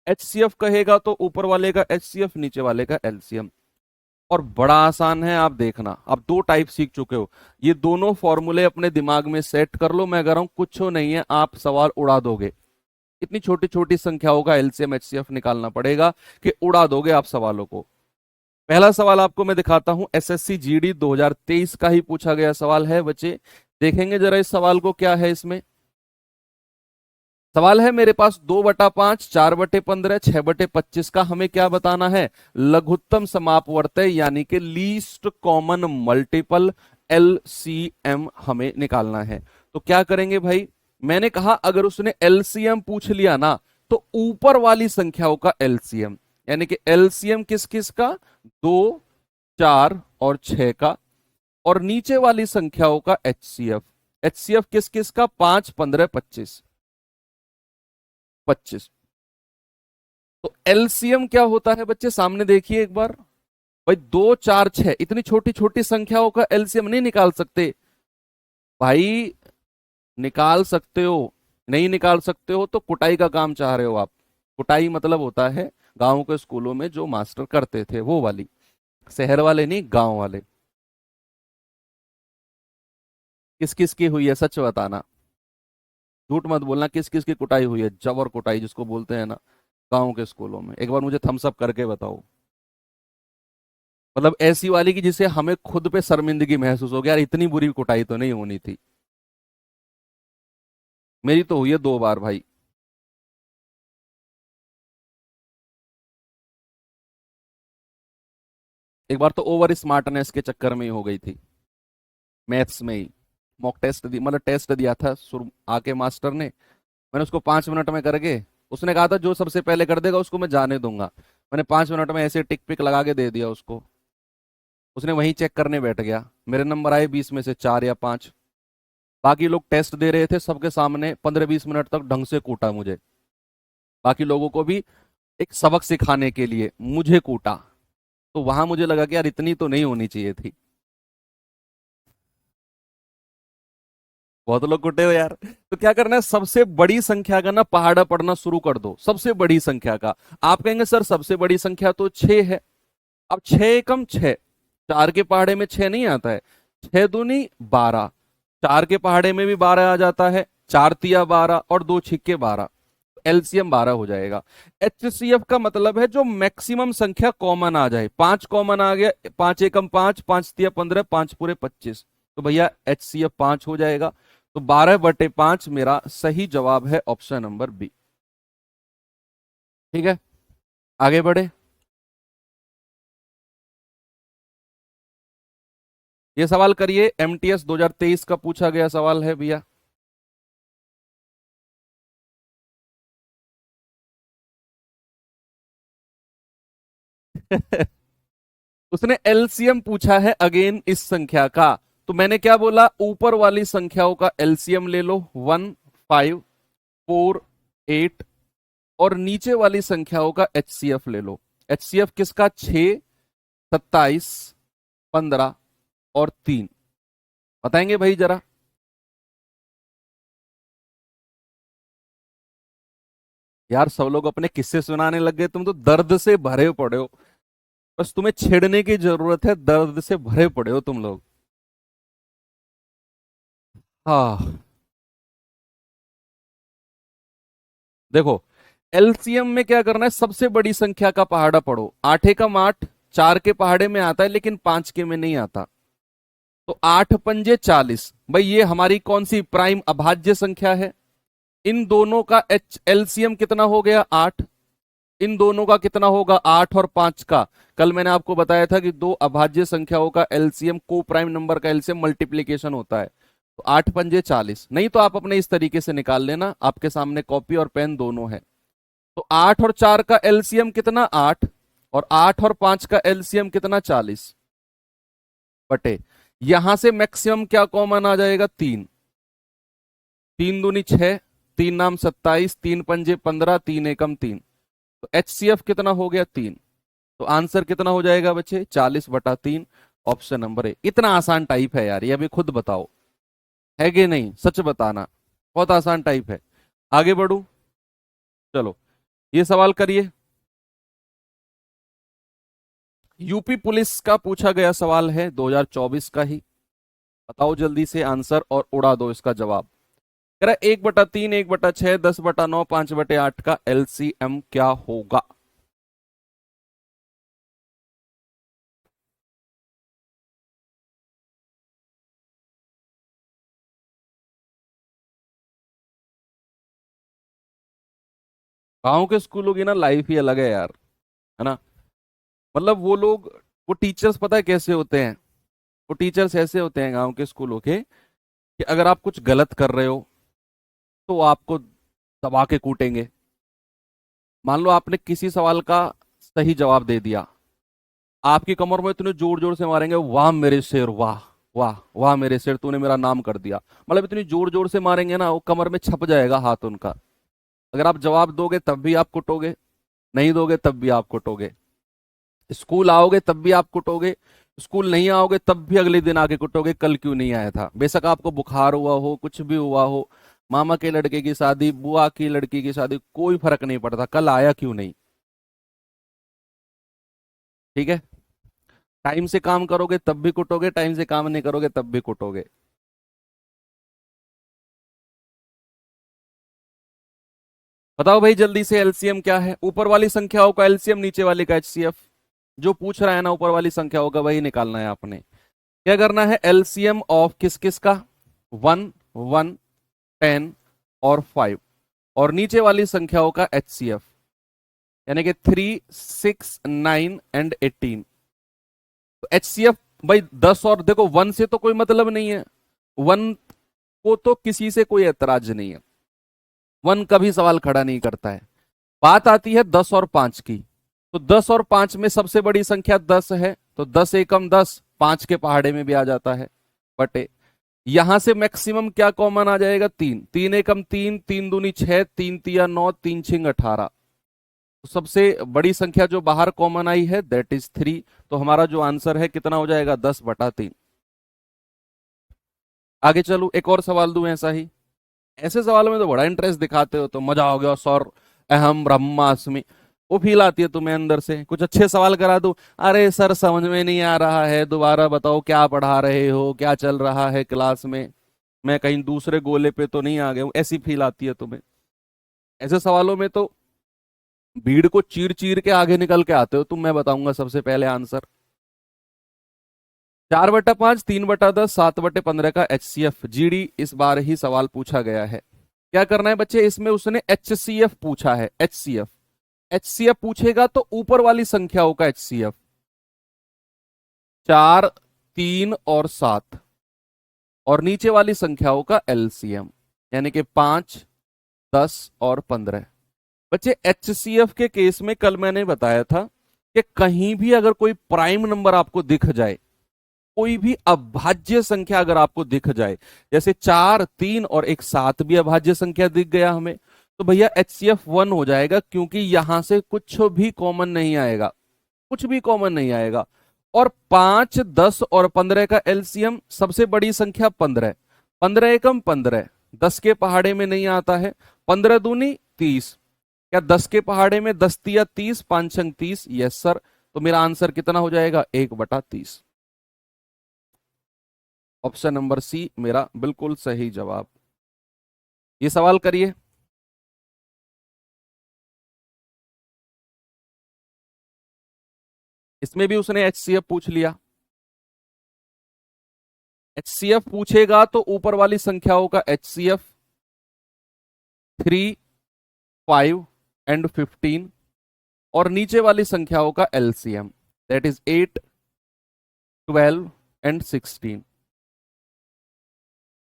HCF कहेगा तो ऊपर वाले का HCF, नीचे वाले का एलसीएम। और बड़ा आसान है, आप देखना, आप दो टाइप सीख चुके हो। ये दोनों फॉर्मूले अपने दिमाग में सेट कर लो, मैं कह रहा हूं कुछ नहीं है, आप सवाल उड़ा दोगे। इतनी छोटी छोटी संख्याओं का एलसीएम HCF निकालना पड़ेगा कि उड़ा दोगे आप सवालों को। पहला सवाल आपको मैं दिखाता हूं, SSC GD 2023 का ही पूछा गया सवाल है बच्चे। देखेंगे जरा इस सवाल को, क्या है इसमें। सवाल है मेरे पास 2/5, 4/15, 6/25 का हमें क्या बताना है? लघुत्तम समापवर्तय यानी कि लीस्ट कॉमन मल्टीपल, LCM हमें निकालना है। तो क्या करेंगे भाई, मैंने कहा अगर उसने LCM पूछ लिया ना तो ऊपर वाली संख्याओं का LCM, यानी कि LCM किस किस का? 2, 4 और 6 का, और नीचे वाली संख्याओं का HCF। HCF किस किस का? 5, 15, 25, 25। तो एलसीएम क्या होता है बच्चे, सामने देखिए एक बार। भाई 2, 4, 6 इतनी छोटी छोटी संख्याओं का एलसीएम नहीं निकाल सकते भाई। निकाल सकते हो, नहीं निकाल सकते हो तो कुटाई का काम चाह रहे हो आप। कुटाई मतलब होता है गांव के स्कूलों में जो मास्टर करते थे वो वाली, शहर वाले नहीं, गांव वाले। किस किस की हुई है सच बताना, झूठ मत बोलना। किस किस की कुटाई हुई है, जबर कुटाई जिसको बोलते हैं ना, गांव के स्कूलों में? एक बार मुझे थम्स अप करके बताओ। मतलब ऐसी वाली कि जिसे हमें खुद पे शर्मिंदगी महसूस हो गया, यार इतनी बुरी कुटाई तो नहीं होनी थी। मेरी तो हुई है 2 बार भाई। एक बार तो ओवर स्मार्टनेस के चक्कर में ही हो गई थी, मैथ्स में ही। मॉक टेस्ट दी, मतलब टेस्ट दिया था शुरू आके मास्टर ने, मैंने उसको 5 मिनट में करके, उसने कहा था जो सबसे पहले कर देगा उसको मैं जाने दूंगा। मैंने 5 मिनट में ऐसे टिक पिक लगा के दे दिया उसको। उसने वहीं चेक करने बैठ गया, मेरे नंबर आए 20 में से 4 या 5। बाकी लोग टेस्ट दे रहे थे सबके सामने, 15-20 मिनट तक ढंग से कूटा मुझे। बाकी लोगों को भी एक सबक सिखाने के लिए मुझे कूटा। तो वहां मुझे लगा कि यार इतनी तो नहीं होनी चाहिए थी। बहुत लोग कुटे हो यार। तो क्या करना है, सबसे बड़ी संख्या का ना पहाड़ा पढ़ना शुरू कर दो, सबसे बड़ी संख्या का। आप कहेंगे सर सबसे बड़ी संख्या तो 6 है। अब 6 एकम 6, 4 के पहाड़े में 6 नहीं आता है। 6 दूनी 12, 4 के पहाड़े में भी 12 आ जाता है, 4 तिया 12 और 2 छिक्के 12, एलसीएम 12 हो जाएगा। HCF का मतलब है जो मैक्सिमम संख्या कॉमन आ जाए। 5 कॉमन आ गया, 5 एकम 5, 5 तिया 15, 5 पूरे 25, तो भैया HCF 5 हो जाएगा। तो 12/5 मेरा सही जवाब है, ऑप्शन नंबर बी। ठीक है, आगे बढ़े। ये सवाल करिए, MTS 2023 का पूछा गया सवाल है भैया। उसने एलसीएम पूछा है अगेन इस संख्या का। तो मैंने क्या बोला, ऊपर वाली संख्याओं का एलसीएम ले लो, 1, 5, 4, 8, और नीचे वाली संख्याओं का HCF ले लो। HCF किसका? 6, 27, 15 और 3, बताएंगे भाई जरा। यार सब लोग अपने किस्से सुनाने लग गए, तुम तो दर्द से भरे पड़े हो। बस तुम्हें छेड़ने की जरूरत है, दर्द से भरे पड़े हो तुम लोग। हाँ, देखो एलसीएम में क्या करना है, सबसे बड़ी संख्या का पहाड़ा पढ़ो। 8 एकम 8, 4 के पहाड़े में आता है लेकिन 5 के में नहीं आता। तो 8 पंजे 40, भाई ये हमारी कौन सी प्राइम अभाज्य संख्या है। इन दोनों का एच एलसीएम कितना हो गया 8। इन दोनों का कितना होगा 8 और 5 का। कल मैंने आपको बताया था कि दो अभाज्य संख्याओं का एलसीएम को प्राइम नंबर का एलसीएम मल्टीप्लीकेशन होता है। तो 8 पंजे 40, नहीं तो आप अपने इस तरीके से निकाल लेना, आपके सामने कॉपी और पेन दोनों है। तो 8 और 4 का एलसीएम कितना 8, और 8 और 5 का एलसीएम कितना 40 बटे, यहां से मैक्सिमम क्या कॉमन आ जाएगा 3। 3 दूनी 6, 3 नाम 27, 3 पंजे 15, 3 एकम 3। तो एचसीएफ कितना हो गया 3। तो आंसर कितना हो जाएगा बच्चे 40/3, ऑप्शन नंबर ए। इतना आसान टाइप है यार, ये अभी खुद बताओ है कि नहीं, सच बताना, बहुत आसान टाइप है। आगे बढ़ू, चलो ये सवाल करिए। यूपी पुलिस का पूछा गया सवाल है 2024 का ही, बताओ जल्दी से आंसर और उड़ा दो इसका जवाब। कह रहा 1/3, 1/6, 10/9, 5/8 का एलसीएम क्या होगा। गांव के स्कूलों की ना लाइफ ही अलग है यार, है ना। मतलब वो लोग, वो टीचर्स पता है कैसे होते हैं। वो टीचर्स ऐसे होते हैं गांव के स्कूलों के कि अगर आप कुछ गलत कर रहे हो तो वो आपको दबा के कूटेंगे। मान लो आपने किसी सवाल का सही जवाब दे दिया, आपकी कमर में इतने जोर जोर से मारेंगे, वाह मेरे शेर वाह, वाह वाह मेरे शेर, तूने मेरा नाम कर दिया। मतलब इतनी जोर जोर से मारेंगे ना, वो कमर में छप जाएगा हाथ उनका। अगर आप जवाब दोगे तब भी आप कुटोगे, नहीं दोगे तब भी आप कुटोगे। स्कूल आओगे तब भी आप कुटोगे, स्कूल नहीं आओगे तब भी अगले दिन आके कुटोगे, कल क्यों नहीं आया था। बेशक आपको बुखार हुआ हो, कुछ भी हुआ हो, मामा के लड़के की शादी, बुआ की लड़की की शादी, कोई फर्क नहीं पड़ता, कल आया क्यों नहीं। ठीक है, टाइम से काम करोगे तब भी कुटोगे, टाइम से काम नहीं करोगे तब भी कुटोगे। बताओ भाई जल्दी से एलसीएम क्या है, ऊपर वाली संख्याओं का एलसीएम, नीचे वाली का एचसीएफ। जो पूछ रहा है ना ऊपर वाली संख्याओं का, वही निकालना है आपने। क्या करना है, एलसीएम ऑफ किस किस का, 1, 1, 10 और 5, और नीचे वाली संख्याओं का एचसीएफ, यानी कि 3, 6, 9 एंड 18। तो एचसीएफ भाई 10, और देखो 1 से तो कोई मतलब नहीं है, 1 को तो किसी से कोई ऐतराज नहीं है, 1 कभी सवाल खड़ा नहीं करता है। बात आती है 10 और 5 की। तो 10 और 5 में सबसे बड़ी संख्या 10 है, तो 10 एकम 10, 5 के पहाड़े में भी आ जाता है बटे, यहां से मैक्सिमम क्या कॉमन आ जाएगा 3, 3 एकम 3, 3 दूनी 6, 3 तिया 9, 3 छिंग 18। तो सबसे बड़ी संख्या जो बाहर कॉमन आई है दैट इज 3। तो हमारा जो आंसर है कितना हो जाएगा 10/3। आगे चलू, एक और सवाल दूं ऐसा ही। ऐसे सवालों में तो बड़ा इंटरेस्ट दिखाते हो, तो मजा हो गया सर, अहम ब्रह्मास्मि, वो फील आती है तुम्हें अंदर से। कुछ अच्छे सवाल करा दूं, अरे सर समझ में नहीं आ रहा है, दोबारा बताओ क्या पढ़ा रहे हो, क्या चल रहा है क्लास में, मैं कहीं दूसरे गोले पे तो नहीं आ गया हूं, ऐसी फील आती है तुम्हें। ऐसे सवालों में तो भीड़ को चीर चीर के आगे निकल के आते हो तुम। मैं बताऊंगा सबसे पहले आंसर, 4/5, 3/10, 7/15 का एचसीएफ जीडी इस बार ही सवाल पूछा गया है। क्या करना है बच्चे, इसमें उसने एचसीएफ पूछा है, एचसीएफ। एचसीएफ पूछेगा तो ऊपर वाली संख्याओं का एचसीएफ, 4, 3 और 7, और नीचे वाली संख्याओं का एलसीएम, यानी कि 5, 10 और 15। बच्चे एचसीएफ के केस में कल मैंने बताया था कि कहीं भी अगर कोई प्राइम नंबर आपको दिख जाए, कोई भी अभाज्य संख्या अगर आपको दिख जाए, जैसे 4, 3 और एक 7 भी अभाज्य संख्या दिख गया हमें, तो भैया एचसीएफ 1 हो जाएगा, क्योंकि यहां से कुछ भी कॉमन नहीं आएगा, कुछ भी कॉमन नहीं आएगा। और 5, 10 और 15 का एलसीएम, सबसे बड़ी संख्या 15, 15 एकम 15, 10 के पहाड़े में नहीं आता है, 15 दूनी 30, क्या 10 के पहाड़े में 10 तिया 30, 5 छंग 30, यस सर। तो मेरा आंसर कितना हो जाएगा 1/30, ऑप्शन नंबर सी मेरा बिल्कुल सही जवाब। ये सवाल करिए। इसमें भी उसने HCF पूछ लिया। HCF पूछेगा तो ऊपर वाली संख्याओं का HCF 3, 5 एंड 15 और नीचे वाली संख्याओं का LCM दैट इज 8, 12 एंड 16।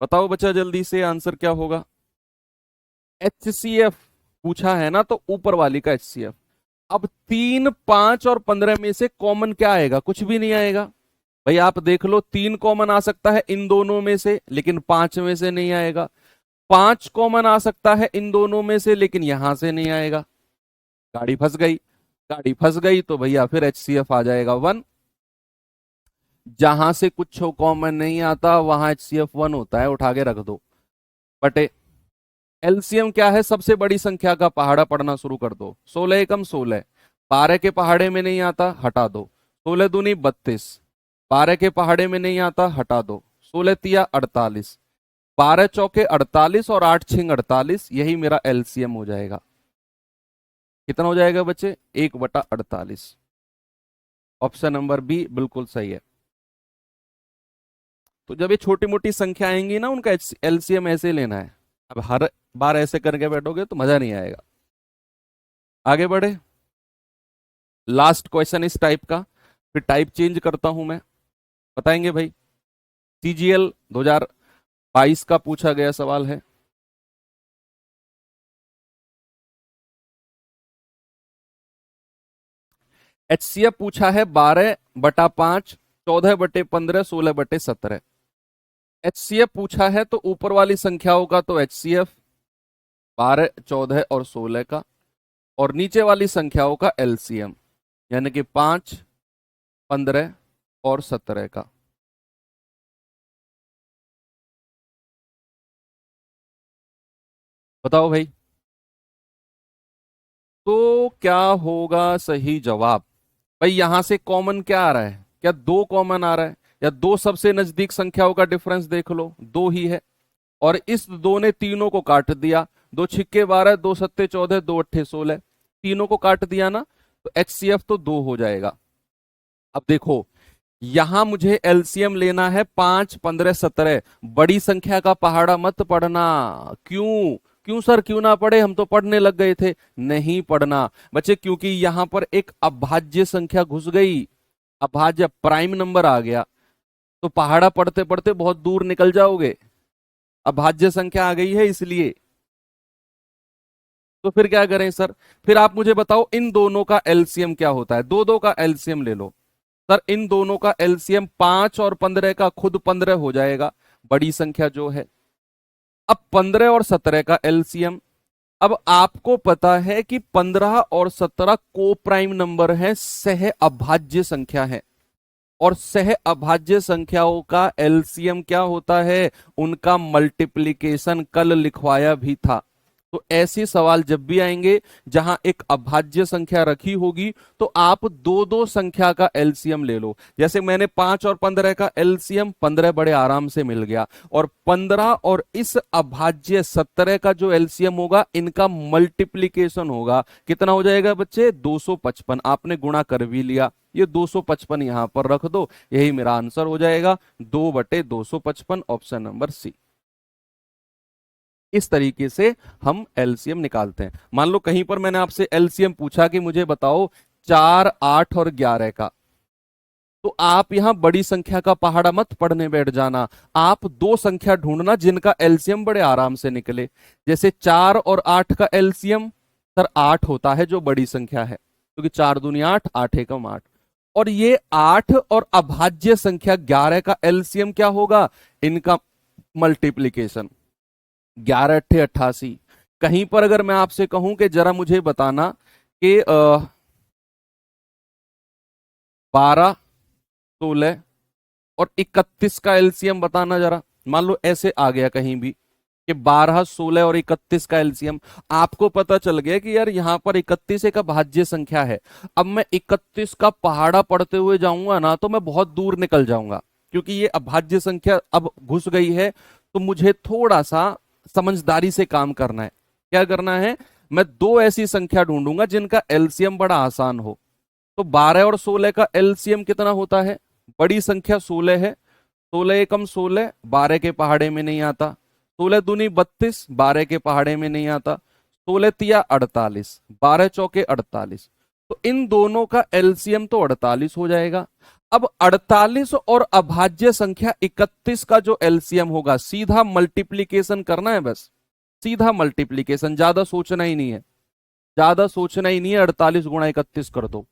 बताओ बच्चा जल्दी से आंसर क्या होगा। HCF पूछा है ना, तो ऊपर वाली का HCF। अब 3, 5 और 15 में से कॉमन क्या आएगा? कुछ भी नहीं आएगा। भाई आप देख लो, 3 कॉमन आ सकता है इन दोनों में से, लेकिन 5 में से नहीं आएगा। 5 कॉमन आ सकता है इन दोनों में से, लेकिन यहां से नहीं आएगा। गाड़ी फंस गई। गाड़ी फंस गई तो भैया फिर HCF आ जाएगा 1। जहां से कुछ कॉमन नहीं आता वहां HCF 1 होता है, उठा के रख दो। बटे LCM क्या है? सबसे बड़ी संख्या का पहाड़ा पढ़ना शुरू कर दो। 16 एकम 16, 12 के पहाड़े में नहीं आता, हटा दो। 16 दूनी 32, 12 के पहाड़े में नहीं आता, हटा दो। 16 तिया 48, 12 चौके 48 और 8 छिंग 48, यही मेरा LCM हो जाएगा। कितना हो जाएगा बच्चे? 1/48। ऑप्शन नंबर बी बिल्कुल सही है। तो जब ये छोटी मोटी संख्या आएंगी ना, उनका LCM ऐसे लेना है। अब हर बार ऐसे करके बैठोगे तो मजा नहीं आएगा। आगे बढ़े। लास्ट क्वेश्चन इस टाइप का, फिर टाइप चेंज करता हूं मैं। बताएंगे भाई। CGL 2022 का पूछा गया सवाल है। HCF पूछा है 12/5, 14/15, 16/17। HCF पूछा है तो ऊपर वाली संख्याओं का तो HCF 12, 14 और 16 का, और नीचे वाली संख्याओं का LCM यानी कि 5, 15 और 17 का। बताओ भाई, तो क्या होगा सही जवाब? भाई यहां से कॉमन क्या आ रहा है? क्या 2 कॉमन आ रहा है? या 2 सबसे नजदीक संख्याओं का डिफरेंस देख लो, 2 ही है। और इस 2 ने तीनों को काट दिया। 2 छिक्के 12, 2 सत्ते 14, 2 अट्ठे 16, तीनों को काट दिया ना, तो HCF तो 2 हो जाएगा। अब देखो, यहां मुझे LCM लेना है 5, 15, 17। बड़ी संख्या का पहाड़ा मत पढ़ना। क्यों? क्यों सर, क्यों ना पढ़े? हम तो पढ़ने लग गए थे। नहीं पढ़ना बच्चे, क्योंकि यहां पर एक अभाज्य संख्या घुस गई। अभाज्य प्राइम नंबर आ गया, तो पहाड़ा पढ़ते पढ़ते बहुत दूर निकल जाओगे। अभाज्य संख्या आ गई है इसलिए। तो फिर क्या करें सर? फिर आप मुझे बताओ, इन दोनों का LCM क्या होता है? 2 2 का LCM ले लो। सर इन दोनों का LCM 5 और 15 का खुद 15 हो जाएगा, बड़ी संख्या जो है। अब 15 और 17 का LCM। अब आपको पता है कि 15 और 17 को प्राइम नंबर है, सह अभाज्य संख्या है। और सह अभाज्य संख्याओं का LCM क्या होता है? उनका मल्टीप्लीकेशन कल लिखवाया भी था। तो ऐसे सवाल जब भी आएंगे जहां एक अभाज्य संख्या रखी होगी, तो आप 2 2 संख्या का LCM ले लो। जैसे मैंने 5 और 15 का LCM 15 बड़े आराम से मिल गया, और 15 और इस अभाज्य 17 का जो LCM होगा, इनका मल्टीप्लीकेशन होगा। कितना हो जाएगा बच्चे? 255। आपने गुणा कर भी लिया, ये 255 यहां पर रख दो, यही मेरा आंसर हो जाएगा 2/255, ऑप्शन नंबर सी। इस तरीके से हम LCM निकालते हैं। मान लो कहीं पर मैंने आपसे LCM पूछा कि मुझे बताओ 4, 8 और 11 का, तो आप यहां बड़ी संख्या का पहाड़ा मत पढ़ने बैठ जाना। आप 2 संख्या ढूंढना जिनका LCM बड़े आराम से निकले। जैसे 4 और 8 का LCM सर 8 होता है, जो बड़ी संख्या है, क्योंकि 4 दूनी 8, 8 एकम 8। और ये 8 और अभाज्य संख्या 11 का LCM क्या होगा? इनका मल्टीप्लीकेशन। 11 अट्ठे 88। कहीं पर अगर मैं आपसे कहूं कि जरा मुझे बताना कि 12, 16 और 31 का LCM बताना जरा। मान लो ऐसे आ गया कहीं भी कि 12, 16 और 31 का LCM। आपको पता चल गया कि यार यहां पर 31 एक भाज्य संख्या है। अब मैं 31 का पहाड़ा पढ़ते हुए जाऊंगा ना, तो मैं बहुत दूर निकल जाऊंगा, क्योंकि ये अभाज्य संख्या अब घुस गई है। तो मुझे थोड़ा सा समझदारी से काम करना है। क्या करना है? मैं 2 ऐसी संख्या ढूंढूंगा जिनका LCM बड़ा आसान हो। तो 12 और 16 का एलसीएम कितना होता है? बड़ी संख्या 16 है, 16 एकम 16, 12 के पहाड़े में नहीं आता। 16 दूनी 32, 12 के पहाड़े में नहीं आता। 16 तिया 48, 12 चौके 48। तो इन दोनों का एलसीएम तो 48 हो जाएगा। अब 48 और अभाज्य संख्या 31 का जो एलसीएम होगा, सीधा मल्टीप्लीकेशन करना है, बस सीधा मल्टीप्लीकेशन, ज्यादा सोचना ही नहीं है, ज्यादा सोचना ही नहीं है। 48 गुणा 31 कर दो।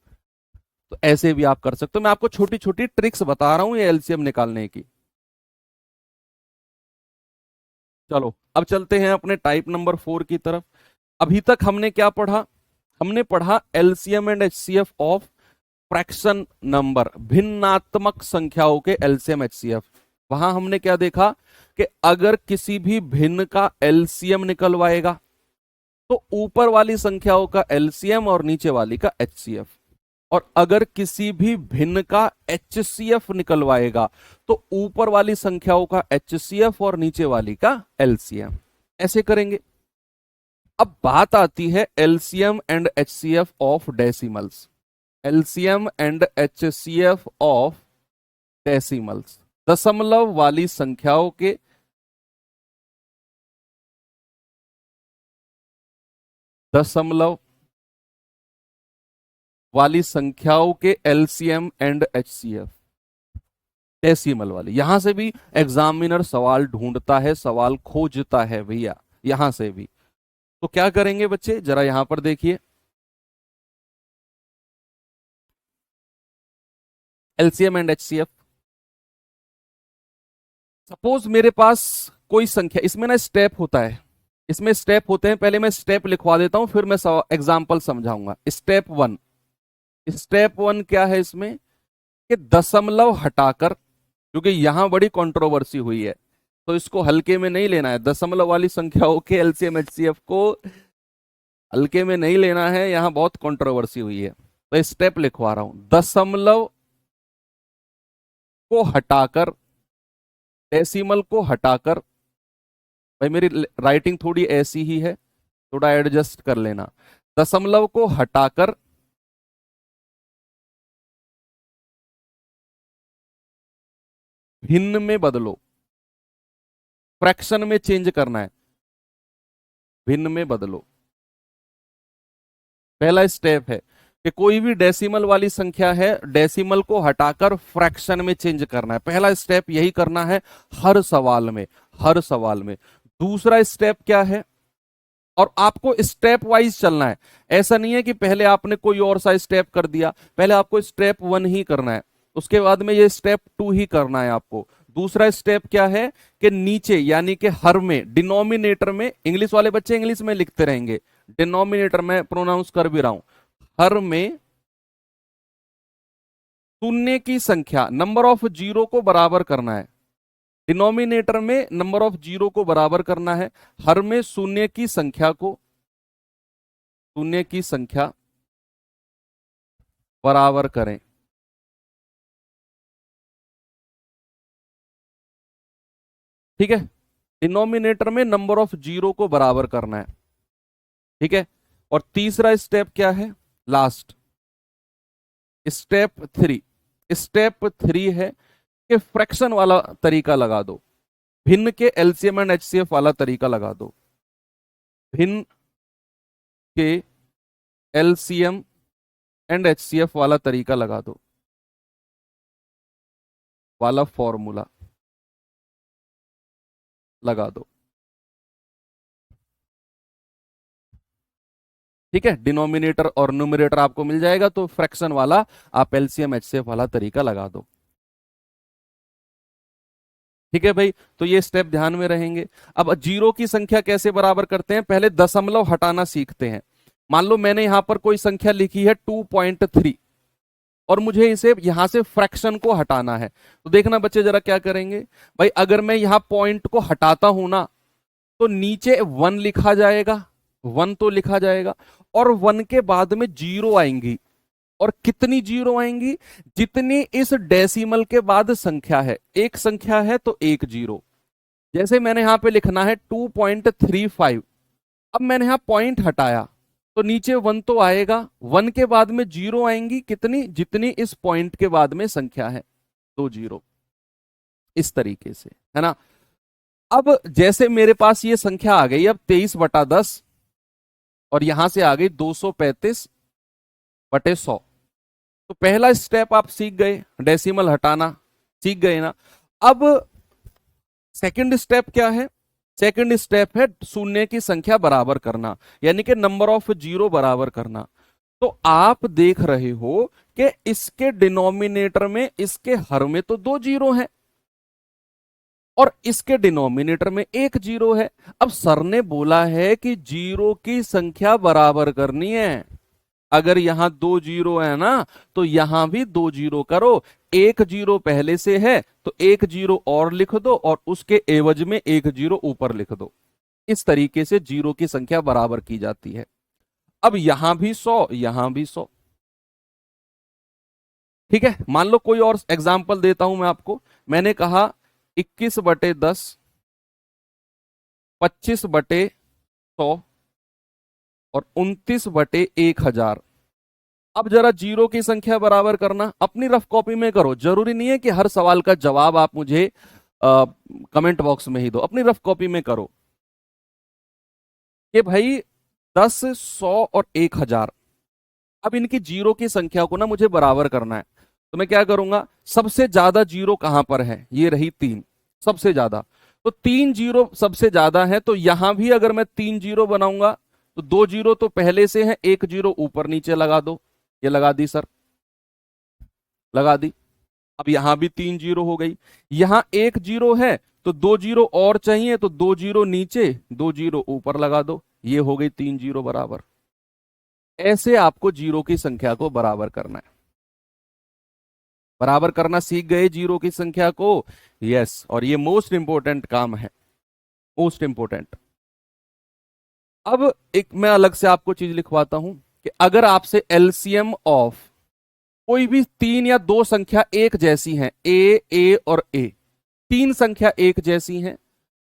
तो ऐसे भी आप कर सकते हो, मैं आपको छोटी छोटी ट्रिक्स बता रहा हूं ये एलसीएम निकालने की। चलो अब चलते हैं अपने टाइप नंबर 4 की तरफ। अभी तक हमने क्या पढ़ा? हमने पढ़ा LCM and HCF of fraction number, भिन्नात्मक संख्याओं के एलसीएम एचसीएफ। वहां हमने क्या देखा कि अगर किसी भी भिन्न का एलसीएम निकलवाएगा तो ऊपर वाली संख्याओं का एलसीएम और नीचे वाली का एचसीएफ, और अगर किसी भी भिन्न का एचसीएफ निकलवाएगा तो ऊपर वाली संख्याओं का एचसीएफ और नीचे वाली का एलसीएम। ऐसे करेंगे। अब बात आती है LCM and HCF of decimals. LCM and HCF of decimals, दशमलव वाली संख्याओं के दशमलव वाली संख्याओं के एलसीएम एंड एचसीएफ, डेसिमल वाली। यहां से भी एग्जामिनर सवाल ढूंढता है, सवाल खोजता है भैया, यहां से भी। तो क्या करेंगे बच्चे, जरा यहां पर देखिए। एलसीएम एंड एचसीएफ, सपोज मेरे पास कोई संख्या, इसमें ना स्टेप होता है, इसमें स्टेप होते हैं। पहले मैं स्टेप लिखवा देता हूं, फिर मैं एग्जाम्पल समझाऊंगा। स्टेप 1, स्टेप 1 क्या है इसमें कि दशमलव हटाकर, क्योंकि यहां बड़ी कंट्रोवर्सी हुई है तो इसको हल्के में नहीं लेना है। दशमलव वाली संख्याओं के एलसीएम एचसीएफ को हल्के में नहीं लेना है, यहां बहुत कंट्रोवर्सी हुई है। तो स्टेप लिखवा रहा हूं, दशमलव को हटाकर, डेसिमल को हटाकर, भाई मेरी राइटिंग थोड़ी ऐसी ही है, थोड़ा एडजस्ट कर लेना। दशमलव को हटाकर भिन्न में बदलो, फ्रैक्शन में चेंज करना है, भिन्न में बदलो। पहला स्टेप है कि कोई भी डेसिमल वाली संख्या है, डेसिमल को हटाकर फ्रैक्शन में चेंज करना है। पहला स्टेप यही करना है हर सवाल में, हर सवाल में। दूसरा स्टेप क्या है, और आपको स्टेप वाइज चलना है, ऐसा नहीं है कि पहले आपने कोई और सा स्टेप कर दिया। पहले आपको स्टेप 1 ही करना है, उसके बाद में ये स्टेप 2 ही करना है आपको। दूसरा स्टेप क्या है कि नीचे यानी कि हर में, डिनोमिनेटर में, इंग्लिश वाले बच्चे इंग्लिश में लिखते रहेंगे, डिनोमिनेटर में प्रोनाउंस कर भी रहा हूं, हर में शून्य की संख्या, नंबर ऑफ जीरो को बराबर करना है। डिनोमिनेटर में नंबर ऑफ जीरो को बराबर करना है, हर में शून्य की संख्या को, शून्य की संख्या बराबर करें। ठीक है, डिनोमिनेटर में नंबर ऑफ जीरो को बराबर करना है। ठीक है, और तीसरा स्टेप क्या है, लास्ट स्टेप 3, स्टेप 3 है कि फ्रैक्शन वाला तरीका लगा दो, भिन्न के एलसीएम एंड एचसीएफ वाला तरीका लगा दो। भिन्न के एलसीएम एंड एचसीएफ वाला तरीका लगा दो, वाला फॉर्मूला लगा दो। ठीक है, डिनोमिनेटर और न्यूमरेटर आपको मिल जाएगा, तो फ्रैक्शन वाला आप एलसीएम एचसीएफ वाला तरीका लगा दो। ठीक है भाई, तो ये स्टेप ध्यान में रहेंगे। अब जीरो की संख्या कैसे बराबर करते हैं, पहले दशमलव हटाना सीखते हैं। मान लो मैंने यहां पर कोई संख्या लिखी है 2.3 और मुझे इसे यहां से फ्रैक्शन को हटाना है। तो देखना बच्चे जरा क्या करेंगे भाई, अगर मैं यहां पॉइंट को हटाता हूं ना, तो नीचे 1 लिखा जाएगा, 1 तो लिखा जाएगा, और 1 के बाद में जीरो आएंगी। और कितनी जीरो आएंगी, जितनी इस डेसिमल के बाद संख्या है। एक संख्या है तो एक जीरो। जैसे मैंने यहां पे लिखना है 2.35, अब मैंने यहां पॉइंट हटाया, तो नीचे 1 तो आएगा, 1 के बाद में जीरो आएंगी कितनी, जितनी इस पॉइंट के बाद में संख्या है, 2 जीरो, इस तरीके से, है ना। अब जैसे मेरे पास ये संख्या आ गई अब 23/10, और यहां से आ गई 235/100। तो पहला स्टेप आप सीख गए, डेसिमल हटाना सीख गए ना। अब सेकंड स्टेप क्या है, सेकंड स्टेप है शून्य की संख्या बराबर करना, यानी कि नंबर ऑफ जीरो बराबर करना। तो आप देख रहे हो कि इसके डिनोमिनेटर में, इसके हर में तो 2 जीरो है, और इसके डिनोमिनेटर में 1 जीरो है। अब सर ने बोला है कि जीरो की संख्या बराबर करनी है। अगर यहां 2 जीरो है ना, तो यहां भी 2 जीरो करो। 1 जीरो पहले से है तो 1 जीरो और लिख दो, और उसके एवज में 1 जीरो ऊपर लिख दो। इस तरीके से जीरो की संख्या बराबर की जाती है। अब यहां भी 100, यहां भी 100। ठीक है, मान लो कोई और एग्जाम्पल देता हूं मैं आपको। मैंने कहा 21/10, 25/100 और 29/1000। अब जरा जीरो की संख्या बराबर करना, अपनी रफ कॉपी में करो, जरूरी नहीं है कि हर सवाल का जवाब आप मुझे कमेंट बॉक्स में ही दो, अपनी रफ कॉपी में करो कि भाई 10, 100 और 1000। अब इनकी जीरो की संख्या को ना मुझे बराबर करना है। तो मैं क्या करूंगा, सबसे ज्यादा जीरो कहां पर है, ये रही 3, सबसे ज्यादा। तो 3 जीरो सबसे ज्यादा है, तो यहां भी अगर मैं 3 जीरो बनाऊंगा तो 2 जीरो तो पहले से है, 1 जीरो ऊपर नीचे लगा दो। ये लगा दी सर, लगा दी। अब यहां भी 3 जीरो हो गई, यहां 1 जीरो है तो 2 जीरो और चाहिए, तो 2 जीरो नीचे 2 जीरो ऊपर लगा दो। ये हो गई 3 जीरो बराबर। ऐसे आपको जीरो की संख्या को बराबर करना है। बराबर करना सीख गए जीरो की संख्या को, यस। और ये मोस्ट इंपोर्टेंट काम है, मोस्ट इंपोर्टेंट। अब एक मैं अलग से आपको चीज लिखवाता हूं कि अगर आपसे एलसीएम ऑफ कोई भी 3 या 2 संख्या एक जैसी हैं, ए और ए, 3 संख्या एक जैसी हैं,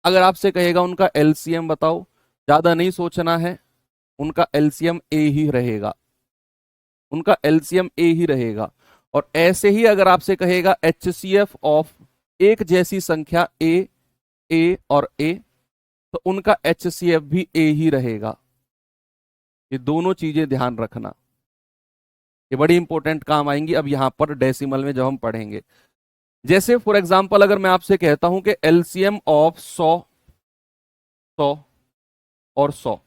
अगर आपसे कहेगा उनका एलसीएम बताओ, ज्यादा नहीं सोचना है, उनका एलसीएम ए ही रहेगा, उनका एलसीएम ए ही रहेगा। और ऐसे ही अगर आपसे कहेगा एचसीएफ ऑफ एक जैसी संख्या ए और ए, तो उनका एचसीएफ भी ए ही रहेगा। ये दोनों चीजें ध्यान रखना, ये बड़ी इंपॉर्टेंट काम आएंगी अब यहां पर डेसिमल में जब हम पढ़ेंगे। जैसे फॉर एग्जांपल अगर मैं आपसे कहता हूं कि एलसीएम ऑफ 100, 100 और 100,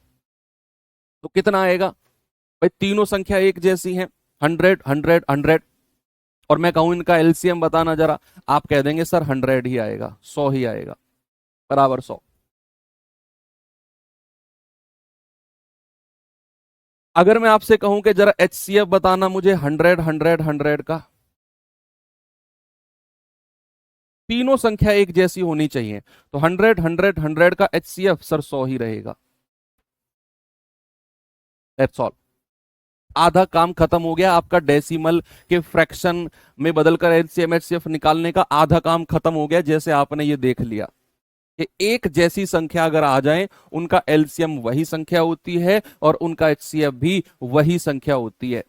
तो कितना आएगा भाई, तीनों संख्या एक जैसी हैं, 100, 100, 100। और मैं कहूं इनका एलसीएम बताना जरा, आप कह देंगे सर 100 ही आएगा, 100 ही आएगा, बराबर 100। अगर मैं आपसे कहूं कि जरा एचसीएफ बताना मुझे 100, 100, 100 का, तीनों संख्या एक जैसी होनी चाहिए, तो 100, 100, 100 का एचसीएफ सर 100 ही रहेगा। दैट्स ऑल, आधा काम खत्म हो गया आपका, डेसिमल के फ्रैक्शन में बदलकर एलसीएम एचसीएफ निकालने का आधा काम खत्म हो गया। जैसे आपने ये देख लिया कि एक जैसी संख्या अगर आ जाए, उनका एलसीएम वही संख्या होती है और उनका एचसीएफ भी वही संख्या होती है।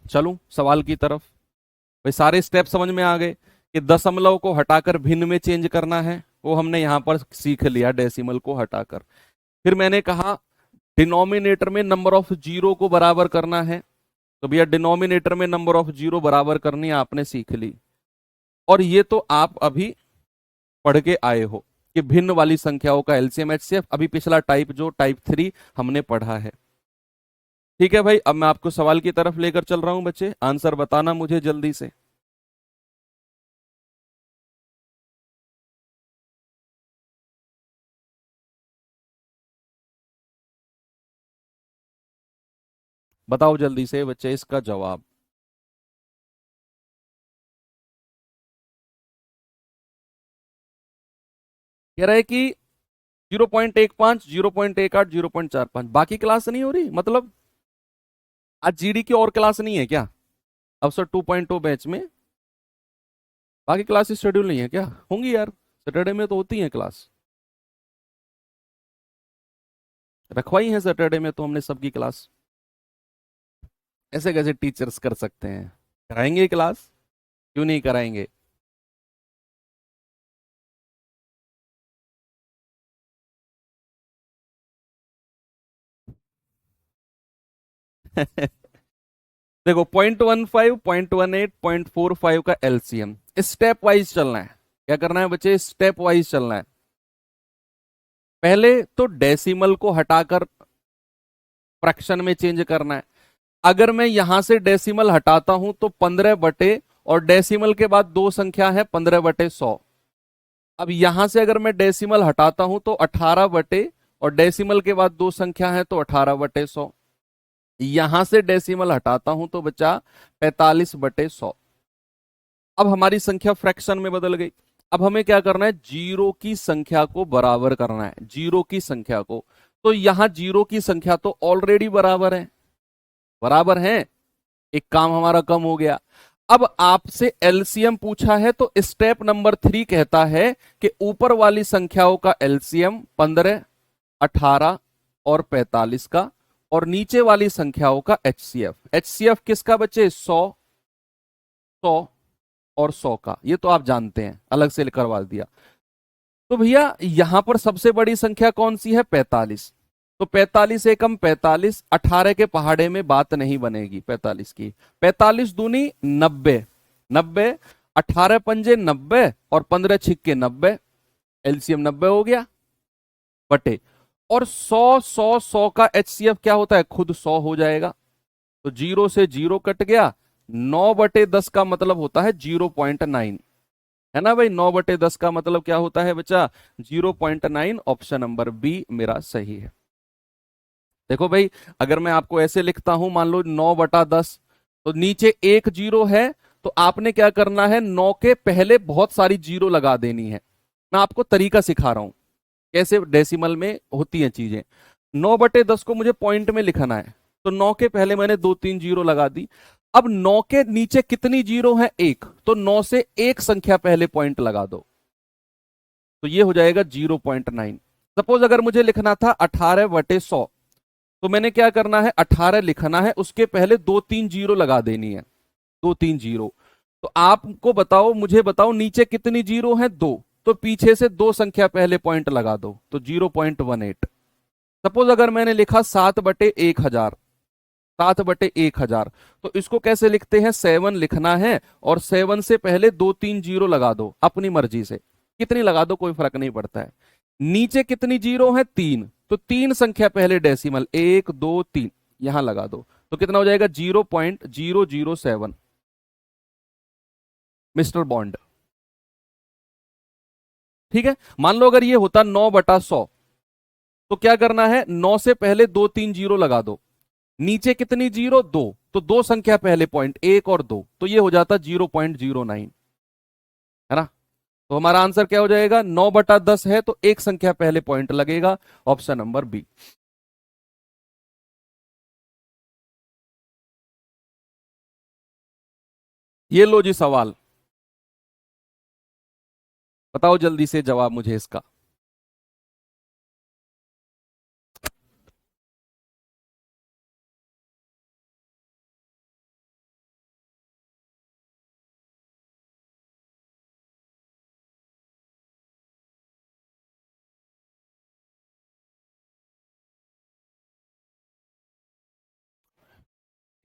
चलूं सवाल की तरफ। भाई सारे स्टेप समझ में आ गए कि दशमलव को हटाकर भिन्न में चेंज करना है, वो हमने यहां पर सीख लिया, डेसिमल को हटाकर। फिर मैंने कहा डिनोमिनेटर में नंबर ऑफ जीरो को बराबर करना है, तो भैया डिनोमिनेटर में नंबर ऑफ जीरो बराबर करनी आपने सीख ली। और ये तो आप अभी पढ़ के आए हो कि भिन्न वाली संख्याओं का एलसीएम एचसीएफ, अभी पिछला टाइप जो टाइप 3 हमने पढ़ा है। ठीक है भाई, अब मैं आपको सवाल की तरफ लेकर चल रहा हूं बच्चे, आंसर बताना मुझे जल्दी से। बताओ जल्दी से बच्चे इसका जवाब। कह रहा है कि 0.15, 0.18, 0.45, बाकी क्लास नहीं हो रही, मतलब आज जीडी की और क्लास नहीं है क्या, अवसर 2.0 बैच में बाकी क्लास शेड्यूल नहीं है क्या? होंगी यार, सैटरडे में तो होती है क्लास। रखवाई है सैटरडे में तो हमने सबकी क्लास। ऐसे कैसे टीचर्स कर सकते हैं? कराएंगे क्लास, क्यों नहीं कराएंगे। देखो 0.15, 0.18, 0.45 का एलसीएम स्टेप वाइज चलना है। क्या करना है बच्चे? स्टेप वाइज चलना है। पहले तो डेसिमल को हटाकर फ्रैक्शन में चेंज करना है। अगर मैं यहां से डेसिमल हटाता हूं तो 15 बटे, और डेसिमल के बाद दो संख्या है 15/100। अब यहां से अगर मैं डेसिमल हटाता हूं तो 18 बटे, और डेसिमल के बाद दो संख्या है तो 18/100। यहां से डेसिमल हटाता हूं तो बचा 45/100। अब हमारी संख्या फ्रैक्शन में बदल गई। अब हमें क्या करना है? जीरो की संख्या को बराबर करना है, जीरो की संख्या को। तो यहां जीरो की संख्या तो ऑलरेडी बराबर है, बराबर है। एक काम हमारा कम हो गया। अब आपसे एलसीएम पूछा है तो स्टेप नंबर 3 कहता है कि ऊपर वाली संख्याओं का एलसीएम 15, 18 और 45 का, और नीचे वाली संख्याओं का एचसीएफ। एचसीएफ किसका बच्चे? 100, 100 और 100 का। ये तो आप जानते हैं, अलग से करवा दिया। तो भैया यहां पर सबसे बड़ी संख्या कौन सी है? 45। तो 45 एकम 45, 18 के पहाड़े में बात नहीं बनेगी 45 की। 45 दूनी 90, 90, 18 पंजे 90 और 15 छिक्के 90, एलसीएम 90 हो गया बटे। और 100, 100, 100 का एचसीएफ क्या होता है? खुद 100 हो जाएगा। तो जीरो से जीरो कट गया। 9/10 का मतलब होता है 0.9, है ना भाई। 9/10 का मतलब क्या होता है बच्चा? 0.9। ऑप्शन नंबर बी मेरा सही है। देखो भाई, अगर मैं आपको ऐसे लिखता हूं, मान लो 9/10, तो नीचे एक जीरो है, तो आपने क्या करना है? 9 के पहले बहुत सारी जीरो लगा देनी है। मैं आपको तरीका सिखा रहा हूं कैसे डेसिमल में होती हैं चीजें। 9/10 को मुझे पॉइंट में लिखना है, तो 9 के पहले मैंने 2-3 जीरो लगा दी। अब 9 के नीचे कितनी जीरो है? एक। तो 9 से एक संख्या पहले पॉइंट लगा दो, तो ये हो जाएगा 0.9। सपोज अगर मुझे लिखना था 18/100, तो मैंने क्या करना है? 18 लिखना है, उसके पहले 2-3 जीरो लगा देनी है, 2-3 जीरो। तो आपको बताओ, मुझे बताओ नीचे कितनी जीरो है? दो। तो पीछे से दो संख्या पहले पॉइंट लगा दो, तो 0.18। सपोज अगर मैंने लिखा 7/1000, 7/1000, तो इसको कैसे लिखते हैं? 7 लिखना है, और 7 से पहले 2-3 जीरो लगा दो अपनी मर्जी से, कितनी लगा दो कोई फर्क नहीं पड़ता है। नीचे कितनी जीरो है? 3। तो तीन संख्या पहले डेसिमल, 1, 2, 3 यहां लगा दो, तो कितना हो जाएगा? 0.007 मिस्टर बॉन्ड। ठीक है। मान लो अगर ये होता 9/100, तो क्या करना है? 9 से पहले 2-3 जीरो लगा दो। नीचे कितनी जीरो? 2। तो दो संख्या पहले पॉइंट, 1 और 2, तो ये हो जाता 0.09, है ना। तो हमारा आंसर क्या हो जाएगा? 9/10 है तो एक संख्या पहले पॉइंट लगेगा। Option number B. ये लो जी सवाल, बताओ जल्दी से जवाब मुझे इसका।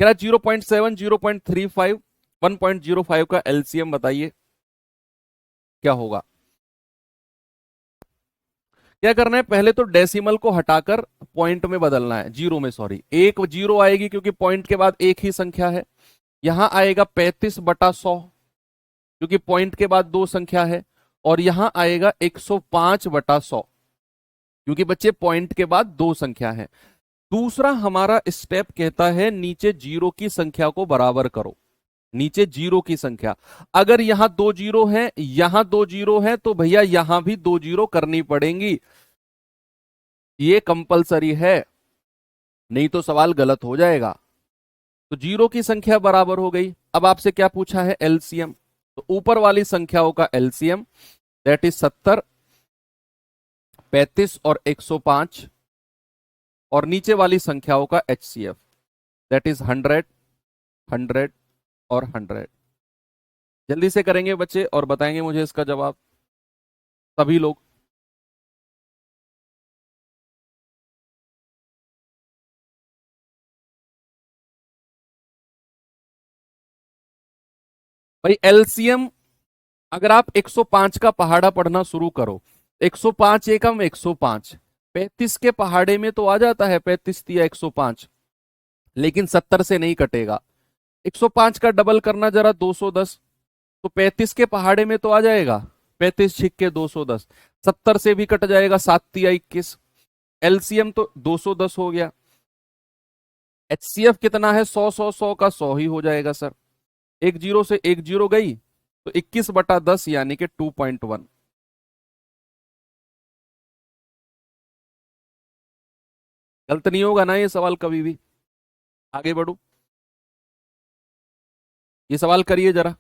कह रहा 0.7, 0.35, 1.05 का एलसीएम बताइए क्या होगा। क्या करना है? पहले तो डेसिमल को हटाकर पॉइंट में बदलना है, जीरो में, सॉरी। एक जीरो आएगी क्योंकि पॉइंट के बाद एक ही संख्या है। यहां आएगा 35/100 क्योंकि पॉइंट के बाद दो संख्या है। और यहां आएगा 105/100 क्योंकि बच्चे पॉइंट के बाद दो संख्या है। दूसरा हमारा स्टेप कहता है नीचे जीरो की संख्या को बराबर करो। नीचे जीरो की संख्या, अगर यहां दो जीरो है, यहां दो जीरो है, तो भैया यहां भी दो जीरो करनी पड़ेंगी, ये कंपलसरी है, नहीं तो सवाल गलत हो जाएगा। तो जीरो की संख्या बराबर हो गई। अब आपसे क्या पूछा है? एलसीएम। तो ऊपर वाली संख्याओं का एलसीएम दैट इज 70, 35 और 105। और नीचे वाली संख्याओं का HCF, दैट इज 100, 100 और 100। जल्दी से करेंगे बच्चे और बताएंगे मुझे इसका जवाब सभी लोग। भाई एलसीएम, अगर आप 105 का पहाड़ा पढ़ना शुरू करो, 105 एकम 105, 35 के पहाड़े में तो आ जाता है 35 तिया 105, लेकिन 70 से नहीं कटेगा। 105 का डबल करना जरा 210, तो 35 के पहाड़े में तो आ जाएगा 35 छिक्के 210, 70 से भी कट जाएगा 7 तिया 21, एलसीएम तो 210 हो गया। HCF कितना है? 100 का 100 ही हो जाएगा सर। एक जीरो से एक जीरो गई तो 21/10 यानी कि 2.1। गलत नहीं होगा ना ये सवाल कभी भी? आगे बढ़ू, ये सवाल करिए जरा।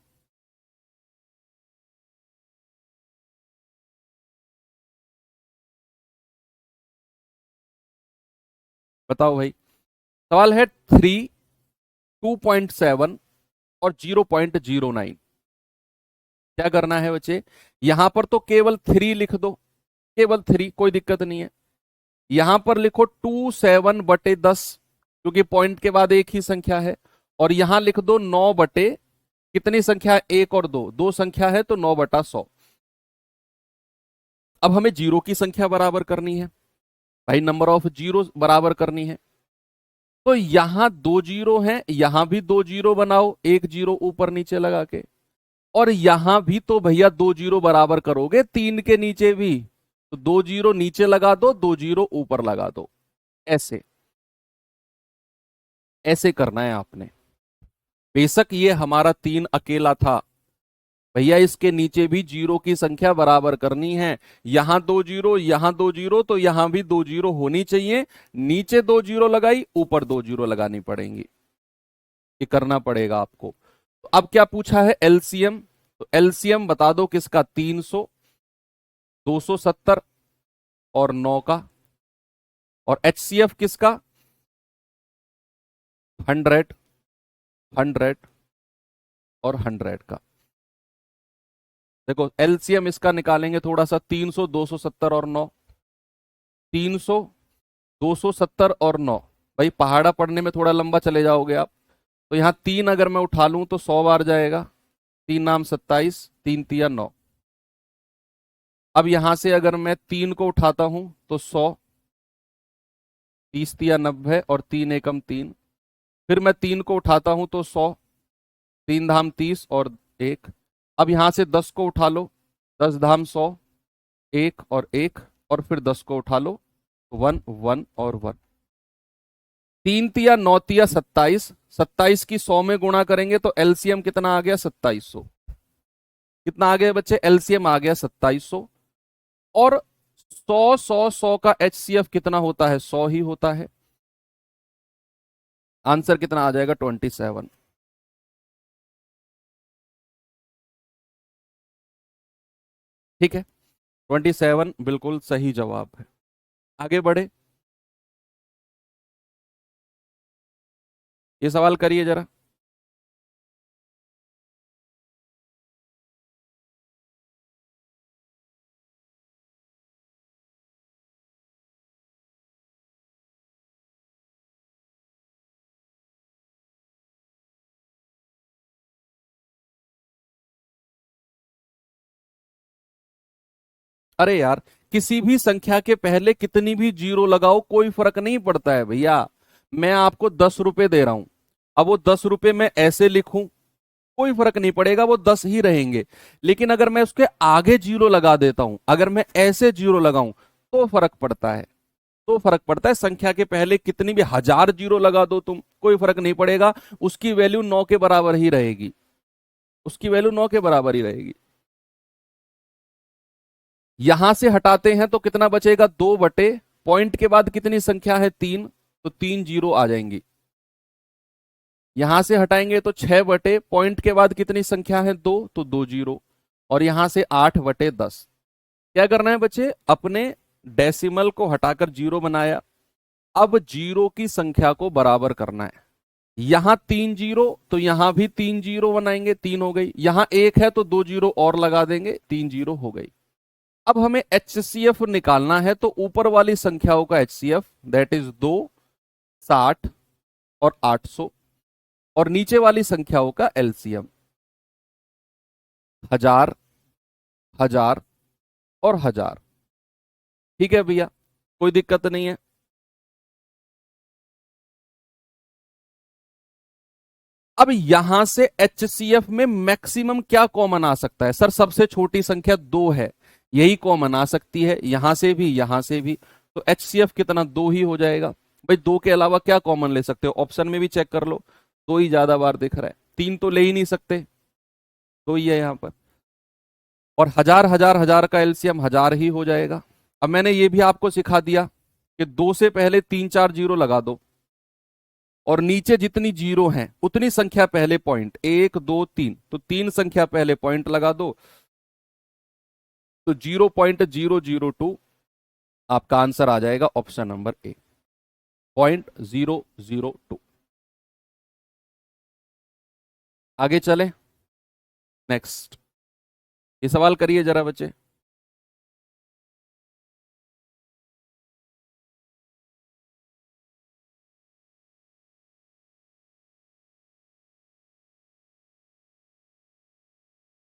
बताओ भाई। सवाल है 3, 2.7 और 0.09। क्या करना है बच्चे? यहां पर तो केवल 3 लिख दो, केवल 3, कोई दिक्कत नहीं है। यहां पर लिखो 27/10, क्योंकि पॉइंट के बाद एक ही संख्या है। और यहां लिख दो 9 बटे कितनी संख्या है? 1 और 2, दो संख्या है तो 9/100। अब हमें जीरो की संख्या बराबर करनी है भाई, नंबर ऑफ जीरो बराबर करनी है। तो यहां 2 जीरो हैं, यहां भी 2 जीरो बनाओ, एक जीरो ऊपर नीचे लगा के। और यहां भी तो भैया 2 जीरो बराबर करोगे, 3 के नीचे भी, तो 2 जीरो नीचे लगा दो, 2 जीरो ऊपर लगा दो। ऐसे ऐसे करना है आपने। बेशक ये हमारा 3 अकेला था भैया, इसके नीचे भी जीरो की संख्या बराबर करनी है। यहां 2 जीरो, यहां 2 जीरो, तो यहां भी 2 जीरो होनी चाहिए। नीचे 2 जीरो लगाई, ऊपर 2 जीरो लगानी पड़ेंगी। ये करना पड़ेगा आपको। तो अब क्या पूछा है? एलसीएम। तो एलसीएम बता दो किसका? 300, 270 और 9 का। और HCF किसका? 100, 100 और 100 का। देखो एलसीएम इसका निकालेंगे थोड़ा सा, 300, 270 और 9, 300, 270 और 9। भाई पहाड़ा पढ़ने में थोड़ा लंबा चले जाओगे आप। तो यहां 3 अगर मैं उठा लूं तो 100 बार जाएगा, 3 नाम 27, 3 तिया 9। अब यहां से अगर मैं 3 को उठाता हूं तो 100, 30 तिया 90 और 3 एकम 3। फिर मैं 3 को उठाता हूं तो 100, 3 धाम 30 और 1। अब यहां से 10 को उठा लो, 10 धाम 100, 1 और 1। और फिर 10 को उठा लो, 1, 1 और 1। 3 तिया 9 तिया 27, 27 की 100 में गुणा करेंगे तो एलसीएम कितना आ गया? 2700। कितना आ गया बच्चे? एलसीएम आ गया 2700। और 100, 100, 100 का HCF कितना होता है? 100 ही होता है। आंसर कितना आ जाएगा? 27। ठीक है, 27 बिल्कुल सही जवाब है। आगे बढ़े, ये सवाल करिए जरा। अरे यार, किसी भी संख्या के पहले कितनी भी जीरो लगाओ कोई फर्क नहीं पड़ता है भैया। मैं आपको 10 रुपए दे रहा हूं, अब वो 10 रुपए मैं ऐसे लिखूं कोई फर्क नहीं पड़ेगा, वो 10 ही रहेंगे। लेकिन अगर मैं उसके आगे जीरो लगा देता हूं, अगर मैं ऐसे जीरो लगाऊं, तो फर्क पड़ता है। तो फर्क पड़ता है। संख्या के पहले कितनी भी 1000 जीरो लगा दो तुम, कोई फर्क नहीं पड़ेगा, उसकी वैल्यू 9 के बराबर ही रहेगी। उसकी वैल्यू 9 के बराबर ही रहेगी। यहां से हटाते हैं तो कितना बचेगा? 2 बटे पॉइंट के बाद कितनी संख्या है? 3, तो 3 जीरो आ जाएंगी। यहां से हटाएंगे तो 6 बटे पॉइंट के बाद कितनी संख्या है? 2, तो 2 जीरो। और यहां से 8/10। क्या करना है बच्चे? अपने डेसिमल को हटाकर जीरो बनाया, अब जीरो की संख्या को बराबर करना है। यहां 3 जीरो तो यहां भी 3 जीरो बनाएंगे, 3 हो गई। यहां 1 है तो 2 जीरो और लगा देंगे, 3 जीरो हो गई। अब हमें एचसीएफ निकालना है, तो ऊपर वाली संख्याओं का एचसीएफ दैट इज 2, 60 और 800, और नीचे वाली संख्याओं का एलसीएम 1000, 1000 और 1000। ठीक है भैया, कोई दिक्कत नहीं है। अब यहां से एचसीएफ में मैक्सिमम क्या कॉमन आ सकता है? सर सबसे छोटी संख्या 2 है, यही कॉमन आ सकती है, यहां से भी यहां से भी। तो एचसीएफ कितना? 2 ही हो जाएगा। भाई 2 के अलावा क्या कॉमन ले सकते हो? ऑप्शन में भी चेक कर लो, 2 ही ज्यादा बार दिख रहा है, 3 तो ले ही नहीं सकते, 2 ही है यहां पर। और 1000, 1000, 1000 का एलसीएम 1000 ही हो जाएगा। अब मैंने ये भी आपको सिखा दिया कि 2 से पहले 3 4 जीरो लगा दो, और नीचे जितनी जीरो हैं उतनी संख्या पहले पॉइंट, 1 2 3, तो 3 संख्या पहले पॉइंट लगा दो, तो 0.002 आपका आंसर आ जाएगा ऑप्शन नंबर ए, 0.002। आगे चले, नेक्स्ट। ये सवाल करिए जरा बच्चे।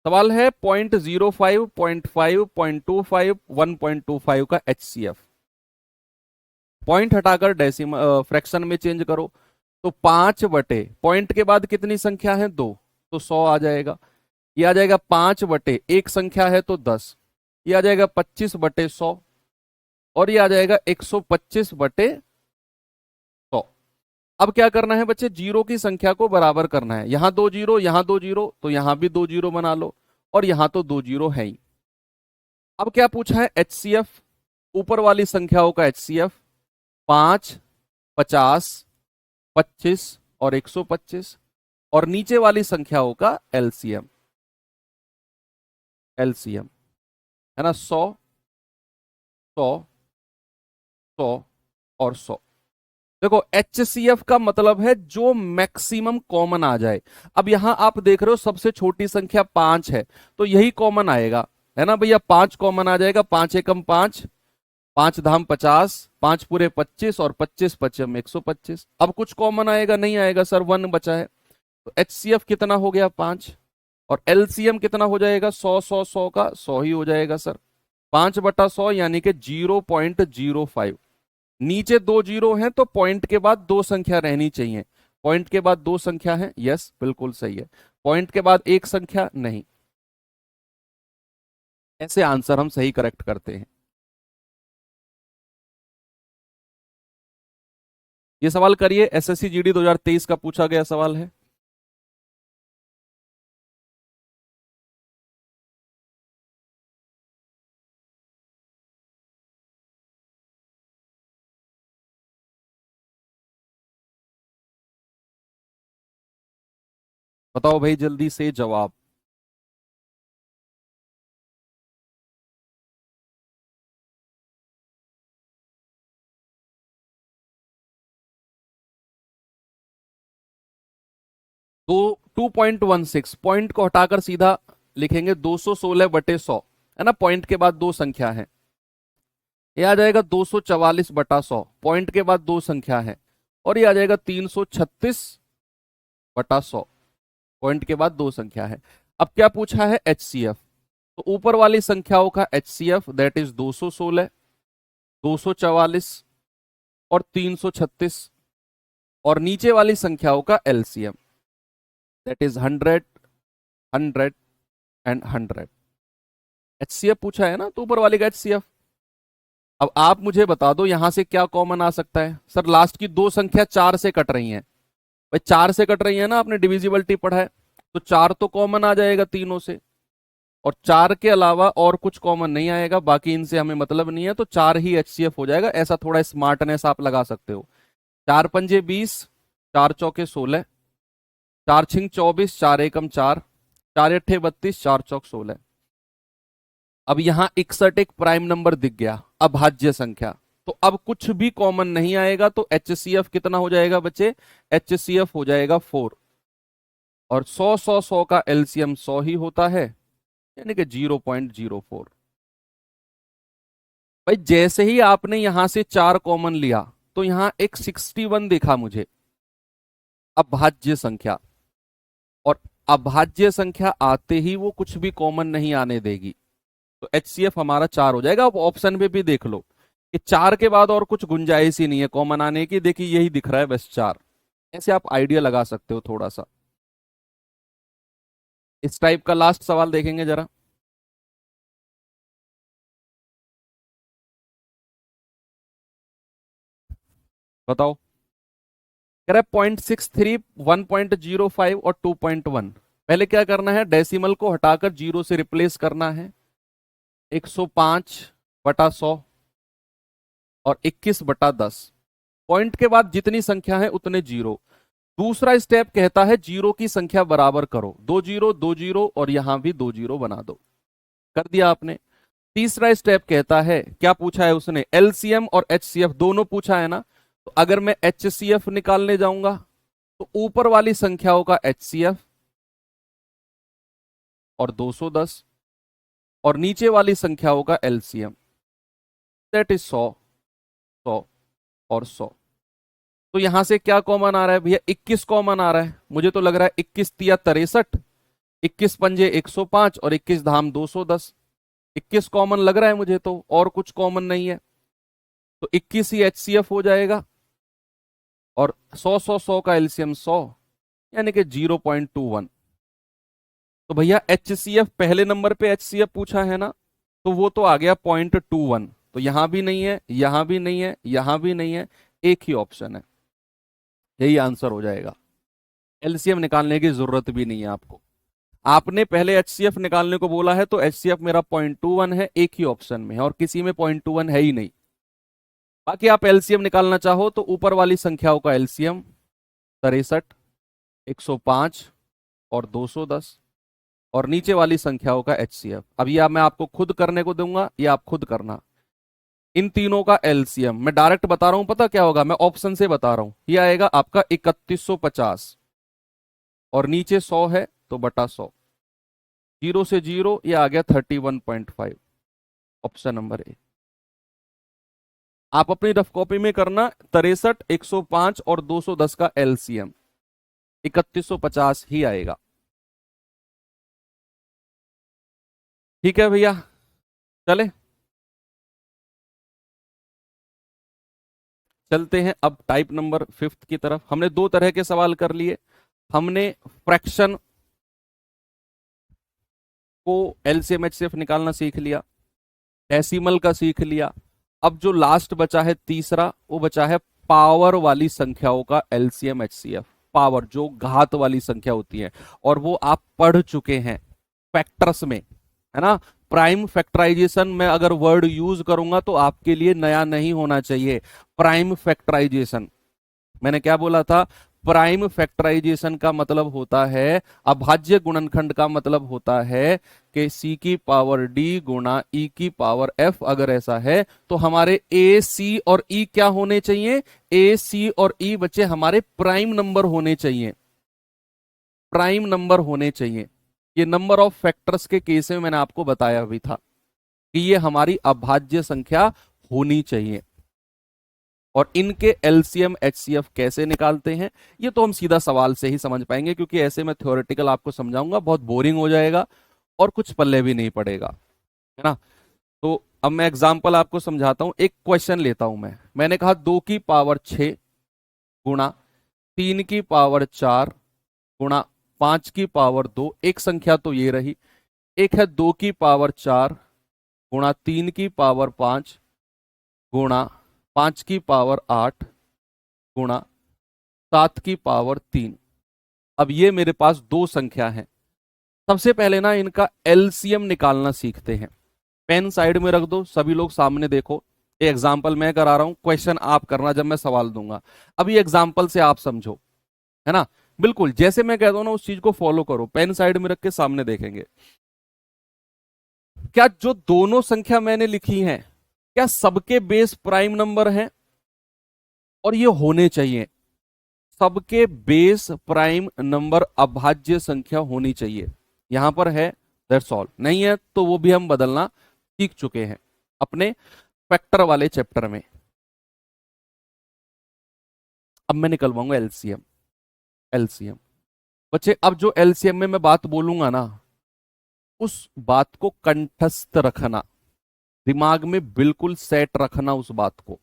सवाल है 0.05, 0.5, 0.25, 1.25 का एचसीएफ। पॉइंट हटाकर डेसिमल फ्रैक्शन में चेंज करो, तो 5 बटे पॉइंट के बाद कितनी संख्या है? 2, तो 100 आ जाएगा। ये आ जाएगा 5 बटे एक संख्या है तो 10, ये आ जाएगा 25/100, और ये आ जाएगा 125/100। अब क्या करना है बच्चे? जीरो की संख्या को बराबर करना है। यहां 2 जीरो, यहां 2 जीरो, तो यहां भी 2 जीरो बना लो, और यहां तो 2 जीरो है ही। अब क्या पूछा है? एचसीएफ, ऊपर वाली संख्याओं का एचसीएफ 5, 50, 25 और 125, और नीचे वाली संख्याओं का एलसीएम, एलसीएम है ना, 100, 100, 100 और 100। देखो एचसीएफ का मतलब है जो मैक्सिमम कॉमन आ जाए। अब यहां आप देख रहे हो सबसे छोटी संख्या 5 है, तो यही कॉमन आएगा, है ना भैया? 5 कॉमन आ जाएगा, 5 एकम 5, 5 धाम 50, 5 पूरे 25, और 25 पचम 125। अब कुछ कॉमन आएगा? नहीं आएगा सर, 1 बचा है। तो एचसीएफ कितना हो गया? 5। और एलसीएम कितना हो जाएगा? 100, 100, 100 का 100 ही हो जाएगा सर, 5/100 यानी कि 0.05। नीचे 2 जीरो हैं तो पॉइंट के बाद 2 संख्या रहनी चाहिए। पॉइंट के बाद 2 संख्या है, यस बिल्कुल सही है। पॉइंट के बाद एक संख्या नहीं। ऐसे आंसर हम सही करेक्ट करते हैं। ये सवाल करिए, एसएससी जीडी 2023 का पूछा गया सवाल है। बताओ भाई जल्दी से जवाब। दो 2.16, पॉइंट को हटाकर सीधा लिखेंगे 216/100, है ना? पॉइंट के बाद 2 संख्या है, ये आ जाएगा 244/100, पॉइंट के बाद 2 संख्या है, और ये आ जाएगा 336/100, पॉइंट के बाद 2 संख्या है। अब क्या पूछा है? एचसीएफ। तो ऊपर वाली संख्याओं का एचसीएफ दैट इज 216, 244 और 336, और नीचे वाली संख्याओं का LCM that is 100, 100 and 100। HCF पूछा है ना, तो ऊपर वाले का एचसीएफ। अब आप मुझे बता दो यहां से क्या कॉमन आ सकता है? सर लास्ट की 2 संख्या 4 से कट रही हैं। भाई 4 से कट रही है ना, आपने डिविजिबिलिटी पढ़ा है, तो 4 तो कॉमन आ जाएगा तीनों से, और 4 के अलावा और कुछ कॉमन नहीं आएगा, बाकी इनसे हमें मतलब नहीं है, तो 4 ही एचसीएफ हो जाएगा। ऐसा थोड़ा स्मार्टनेस आप लगा सकते हो। 4 पंजे 20, 4 चौके 16, 4 छिंग 24, 4 एकम 4, 4 अट्ठे 32, 4 चौक 16। अब यहां 61 एक प्राइम नंबर दिख गया, अभाज्य संख्या। तो अब कुछ भी कॉमन नहीं आएगा, तो HCF कितना हो जाएगा बच्चे? HCF हो जाएगा 4। और 100 का एलसीएम 100 ही होता है, यानी कि 0.04। भाई जैसे ही आपने यहां से 4 कॉमन लिया तो यहां एक 61 दिखा मुझे, अभाज्य संख्या। और अभाज्य संख्या आते ही वो कुछ भी कॉमन नहीं आने देगी, तो HCF हमारा 4 हो जाएगा। अब ऑप्शन पे भी देख लो कि 4 के बाद और कुछ गुंजाइश ही नहीं है कॉमन आने की, देखिए यही दिख रहा है बस 4। ऐसे आप आइडिया लगा सकते हो थोड़ा सा। इस टाइप का लास्ट सवाल देखेंगे जरा। बताओ। कह रहा है 0.63, 1.05 और 2.1। पहले क्या करना है, डेसिमल को हटाकर 0 से रिप्लेस करना है। 105/100 और 21/10। पॉइंट के बाद जितनी संख्या है उतने जीरो। दूसरा स्टेप कहता है जीरो की संख्या बराबर करो, 2 जीरो 2 जीरो और यहां भी 2 जीरो बना दो। कर दिया आपने। तीसरा स्टेप कहता है, क्या पूछा है उसने? एलसीएम और एचसीएफ दोनों पूछा है ना। तो अगर मैं एचसीएफ निकालने जाऊंगा तो ऊपर वाली संख्याओं का एचसीएफ और 210, और नीचे वाली संख्याओं का एलसीएम, दैट इज 100, 100 और 100। तो यहां से क्या कॉमन आ रहा है भैया? 21 कॉमन आ रहा है। मुझे तो लग रहा है 21 तिया 63, 21 पंजे 105 और 21 धाम 210। 21 कॉमन लग रहा है मुझे तो, और कुछ कॉमन नहीं है। तो 21 ही एचसीएफ हो जाएगा, और 100 का एलसीएम 100, यानी कि 0.21। तो भैया एचसीएफ पहले नंबर पे एचसीएफ पूछा है ना, तो वो तो आ गया 0.21। तो यहां भी नहीं है, यहां भी नहीं है, यहां भी नहीं है, एक ही ऑप्शन है, यही आंसर हो जाएगा। एलसीएम निकालने की जरूरत भी नहीं है आपको। आपने पहले एचसीएफ निकालने को बोला है, तो एचसीएफ मेरा 0.21 है, एक ही ऑप्शन में है, और किसी में 0.21 है ही नहीं। बाकी आप एलसीएम निकालना चाहो तो ऊपर वाली संख्याओं का एलसीएम 63, 105 और 210, और नीचे वाली संख्याओं का एचसीएफ। अब यह मैं आपको खुद करने को दूंगा, या आप खुद करना। इन तीनों का एलसीएम मैं डायरेक्ट बता रहा हूं, पता क्या होगा? मैं ऑप्शन से बता रहा हूं। यह आएगा आपका 3150, और नीचे 100 है तो बटा 100, 0 से 0, यह आ गया 31.5। Option number A. आप अपनी रफ कॉपी में करना, 63, 105 और 210 का एलसीएम 3150 ही आएगा। ठीक है भैया, चले चलते हैं अब टाइप नंबर 5 की तरफ। हमने दो तरह के सवाल कर लिए। हमने फ्रैक्शन को एलसीएम एचसीएफ निकालना सीख लिया, डेसिमल का सीख लिया। अब जो लास्ट बचा है तीसरा, वो बचा है पावर वाली संख्याओं का एलसीएम एचसीएफ। पावर जो घात वाली संख्या होती है, और वो आप पढ़ चुके हैं फैक्टर्स में, है ना। प्राइम फैक्टराइजेशन में अगर वर्ड यूज करूंगा तो आपके लिए नया नहीं होना चाहिए। प्राइम फैक्टराइजेशन, मैंने क्या बोला था? प्राइम फैक्टराइजेशन का मतलब होता है, अभाज्य गुणनखंड का मतलब होता है कि सी की पावर डी गुणा ई की पावर एफ। अगर ऐसा है तो हमारे ए सी और ई क्या होने चाहिए? ए सी और ई बच्चे हमारे प्राइम नंबर होने चाहिए, प्राइम नंबर होने चाहिए। ये नंबर ऑफ फैक्टर्स के केस में मैंने आपको बताया भी था कि ये हमारी अभाज्य संख्या होनी चाहिए। और इनके एलसीएम एचसीएफ कैसे निकालते हैं, ये तो हम सीधा सवाल से ही समझ पाएंगे, क्योंकि ऐसे मैं थ्योरेटिकल आपको समझाऊंगा बहुत बोरिंग हो जाएगा और कुछ पल्ले भी नहीं पड़ेगा, है ना। तो अब मैं एग्जांपल आपको समझाता हूं। एक क्वेश्चन लेता हूं मैंने कहा 2 की पावर 6 गुणा 3 की पावर 4 गुणा 5 की पावर 2। एक संख्या तो ये रही। एक है 2 की पावर 4 गुणा 3 की पावर 5 गुणा 5 की पावर 8 गुणा 7 की पावर 3। अब ये मेरे पास दो संख्या है। सबसे पहले ना इनका एलसीएम निकालना सीखते हैं। पेन साइड में रख दो, सभी लोग सामने देखो। ये एग्जाम्पल मैं करा रहा हूं, क्वेश्चन आप करना जब मैं सवाल दूंगा। अब ये एग्जाम्पल से आप समझो, है ना। बिल्कुल जैसे मैं कहता हूं ना उस चीज को फॉलो करो। पेन साइड में रख के सामने देखेंगे। क्या जो दोनों संख्या मैंने लिखी हैं क्या सबके बेस प्राइम नंबर हैं? और ये होने चाहिए, सबके बेस प्राइम नंबर अभाज्य संख्या होनी चाहिए। यहां पर है, दैट्स ऑल। नहीं है तो वो भी हम बदलना सीख चुके हैं अपने फैक्टर वाले चैप्टर में। अब मैं निकलवाऊंगा एलसीएम। एलसीएम बच्चे, अब जो एलसीएम में मैं बात बोलूंगा ना, उस बात को कंठस्थ रखना, दिमाग में बिल्कुल सेट रखना उस बात को।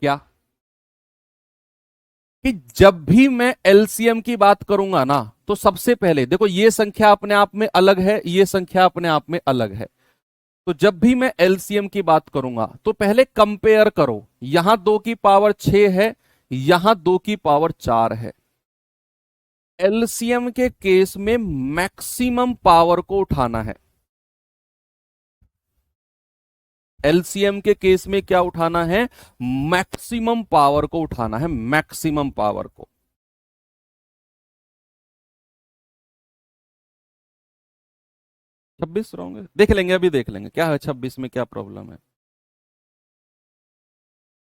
क्या? कि जब भी मैं एलसीएम की बात करूंगा ना, तो सबसे पहले देखो, ये संख्या अपने आप में अलग है, ये संख्या अपने आप में अलग है। तो जब भी मैं एलसीएम की बात करूंगा तो पहले कंपेयर करो, यहां 2 की पावर 6 है, यहां 2 की पावर 4 है। एलसीएम के केस में मैक्सिमम पावर को उठाना है। एलसीएम के केस में क्या उठाना है? मैक्सिमम पावर को उठाना है, मैक्सिमम पावर को। 26 रहोगे, देख लेंगे, अभी देख लेंगे क्या है 26 में क्या प्रॉब्लम है।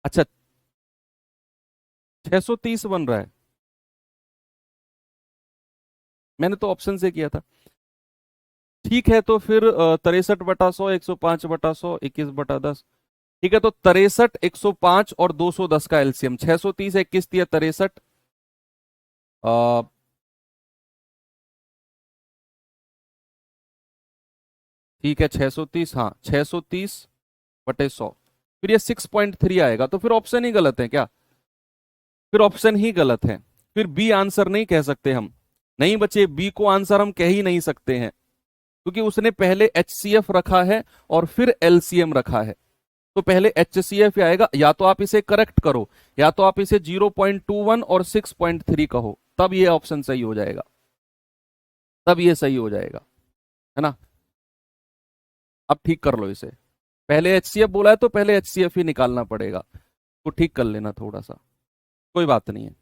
अच्छा, 630 बन रहा है, मैंने तो ऑप्शन से किया था। ठीक है, तो फिर 63/100, 105/100, 21/10। ठीक है, तो 63, 105 और 210 का एलसीएम 630, 21 दिया 63। ठीक है, 630, हाँ 630/100, फिर ये 6.3 आएगा। तो फिर ऑप्शन ही गलत है क्या? फिर ऑप्शन ही गलत है, फिर बी आंसर नहीं कह सकते हम। नहीं बच्चे, बी को आंसर हम कह ही नहीं सकते हैं, क्योंकि उसने पहले एचसीएफ रखा है और फिर एलसीएम रखा है। तो पहले एचसीएफ आएगा, या तो आप इसे करेक्ट करो, या तो आप इसे 0.21 और 6.3 कहो, तब ये ऑप्शन सही हो जाएगा, तब ये सही हो जाएगा, है ना। अब ठीक कर लो इसे, पहले एचसीएफ बोला है तो पहले एचसीएफ ही निकालना पड़ेगा, तो ठीक कर लेना थोड़ा सा, कोई बात नहीं है।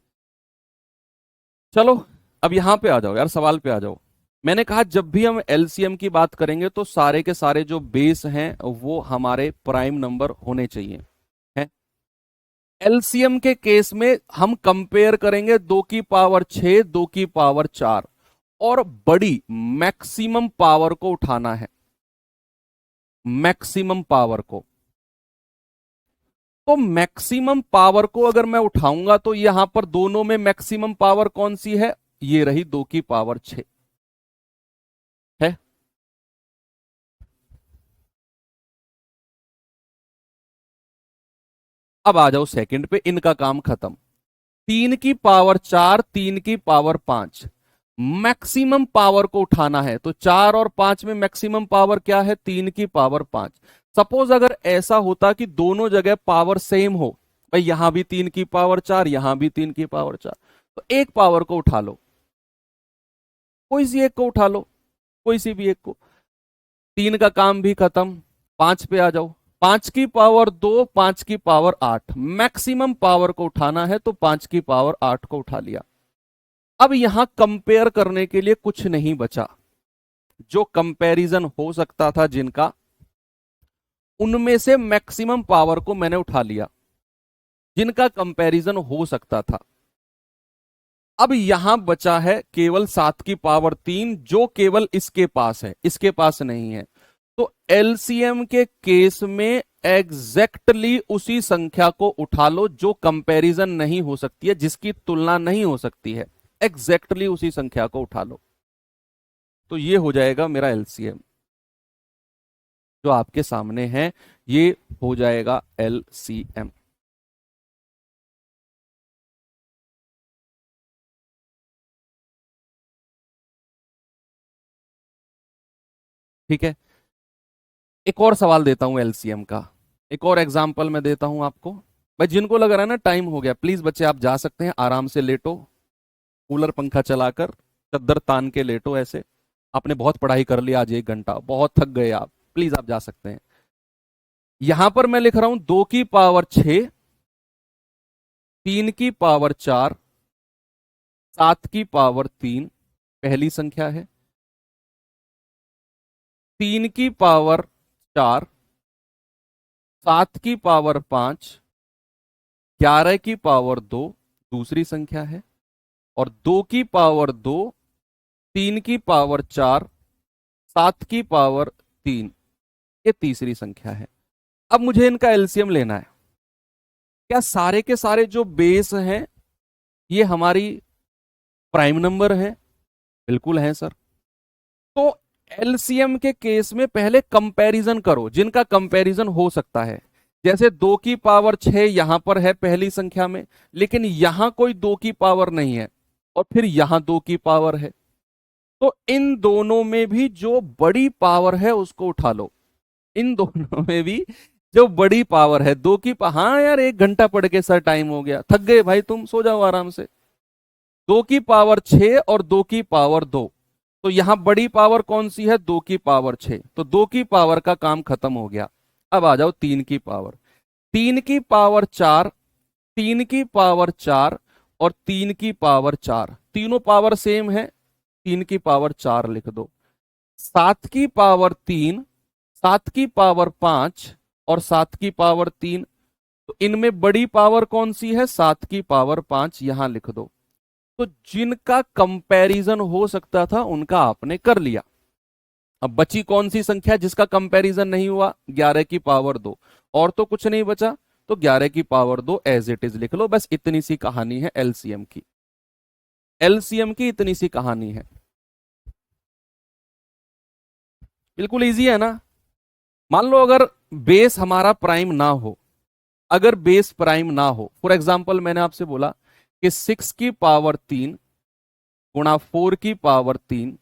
चलो, अब यहां पे आ जाओ यार, सवाल पे आ जाओ। मैंने कहा जब भी हम एलसीएम की बात करेंगे तो सारे के सारे जो बेस हैं वो हमारे प्राइम नंबर होने चाहिए, है। एलसीएम के केस में हम कंपेयर करेंगे 2 की पावर 6, 2 की पावर 4, और बड़ी मैक्सिमम पावर को उठाना है, मैक्सिमम पावर को। तो मैक्सिमम पावर को अगर मैं उठाऊंगा तो यहां पर दोनों में मैक्सिमम पावर कौन सी है? ये रही 2 की पावर 6 है। अब आ जाओ सेकंड पे, इनका काम खत्म। 3 की पावर 4, 3 की पावर 5, मैक्सिमम पावर को उठाना है। तो 4 और 5 में मैक्सिमम पावर क्या है? 3 की पावर 5। सपोज अगर ऐसा होता कि दोनों जगह पावर सेम हो, भाई यहां भी 3 की पावर 4, यहां भी 3 की पावर 4, तो एक पावर को उठा लो, कोई सी एक को उठा लो, कोई सी भी एक को। 3 का काम भी खत्म। 5 पे आ जाओ, 5 की पावर 2, 5 की पावर 8, मैक्सिमम पावर को उठाना है तो 5 की पावर 8 को उठा लिया। अब यहां कंपेयर करने के लिए कुछ नहीं बचा, जो कंपैरिजन हो सकता था जिनका, उनमें से मैक्सिमम पावर को मैंने उठा लिया, जिनका कंपैरिजन हो सकता था। अब यहां बचा है केवल 7 की पावर 3, जो केवल इसके पास है, इसके पास नहीं है। तो एलसीएम के केस में एग्जैक्टली उसी संख्या को उठा लो जो कंपैरिजन नहीं हो सकती है, जिसकी तुलना नहीं हो सकती है, एग्जैक्टली उसी संख्या को उठा लो। तो ये हो जाएगा मेरा एलसीएम, जो आपके सामने है, ये हो जाएगा एलसीएम। ठीक है, एक और सवाल देता हूं एलसीएम का, एक और एग्जाम्पल मैं देता हूं आपको। भाई जिनको लग रहा है ना टाइम हो गया, प्लीज बच्चे आप जा सकते हैं, आराम से लेटो, कूलर पंखा चलाकर चद्दर तान के लेटो ऐसे। आपने बहुत पढ़ाई कर लिया आज 1 घंटा, बहुत थक गए आप, प्लीज आप जा सकते हैं। यहां पर मैं लिख रहा हूं 2 की पावर 6, 3 की पावर 4, 7 की पावर 3, पहली संख्या है। 3 की पावर 4, 7 की पावर 5, 11 की पावर 2 दूसरी संख्या है, और 2 की पावर 2, 3 की पावर 4, 7 की पावर 3 ये तीसरी संख्या है। अब मुझे इनका एलसीएम लेना है। क्या सारे के सारे जो बेस हैं ये हमारी प्राइम नंबर हैं? बिल्कुल हैं सर। तो एलसीएम के केस में पहले कंपैरिजन करो, जिनका कंपैरिजन हो सकता है। जैसे 2 की पावर 6 यहां पर है पहली संख्या में, लेकिन यहां कोई 2 की पावर नहीं है, और फिर यहां 2 की पावर है। तो इन दोनों में भी जो बड़ी पावर है उसको उठा लो। इन दोनों में भी जो बड़ी पावर है, 2 की हाँ यार, 1 घंटा पढ़ के सर टाइम हो गया, थक गए भाई, तुम सो जाओ आराम से। 2 की पावर 6 और 2 की पावर 2, तो यहां बड़ी पावर कौन सी है? 2 की पावर 6, तो 2 की पावर का काम खत्म हो गया। अब आ जाओ 3 की पावर। 3 की पावर 4, 3 की पावर 4 और 3 की पावर 4, तीनों पावर सेम है, 3 की पावर 4 लिख दो। 7 की पावर 3, 7 की पावर 5 और 7 की पावर 3, तो इनमें बड़ी पावर कौन सी है? 7 की पावर 5, यहां लिख दो। तो जिनका कंपैरिजन हो सकता था उनका आपने कर लिया। अब बची कौन सी संख्या जिसका कंपैरिजन नहीं हुआ? 11 की पावर 2, और तो कुछ नहीं बचा, तो 11 की पावर 2 एज इट इज लिख लो। बस इतनी सी कहानी है एलसीएम की। एलसीएम की इतनी सी कहानी है, बिल्कुल इजी है ना। मान लो अगर बेस हमारा प्राइम ना हो, अगर बेस प्राइम ना हो, फॉर एग्जाम्पल मैंने आपसे बोला कि 6 की पावर 3 गुणा 4 की पावर 3,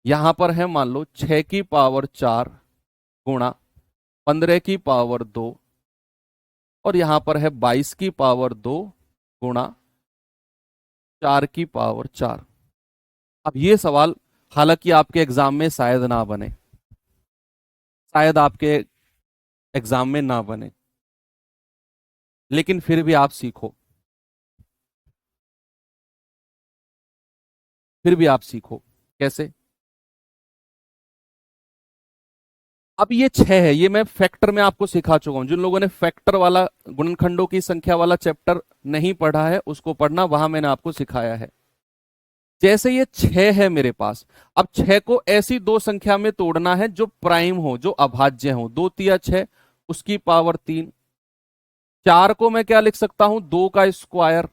यहां पर है मान लो 6 की पावर 4 गुणा 15 की पावर 2, और यहां पर है 22 की पावर 2 गुणा 4 की पावर 4। अब ये सवाल हालांकि आपके एग्जाम में शायद ना बने, शायद आपके एग्जाम में ना बने, लेकिन फिर भी आप सीखो, फिर भी आप सीखो। कैसे? अब ये 6 है, ये मैं फैक्टर में आपको सिखा चुका हूं। जिन लोगों ने फैक्टर वाला, गुणनखंडों की संख्या वाला चैप्टर नहीं पढ़ा है उसको पढ़ना, वहां मैंने आपको सिखाया है। जैसे ये 6 है मेरे पास, अब 6 को ऐसी दो संख्या में तोड़ना है जो प्राइम हो, जो अभाज्य हो। 2 तिया 6, उसकी पावर 3। 4 को मैं क्या लिख सकता हूं? 2 का स्क्वायर,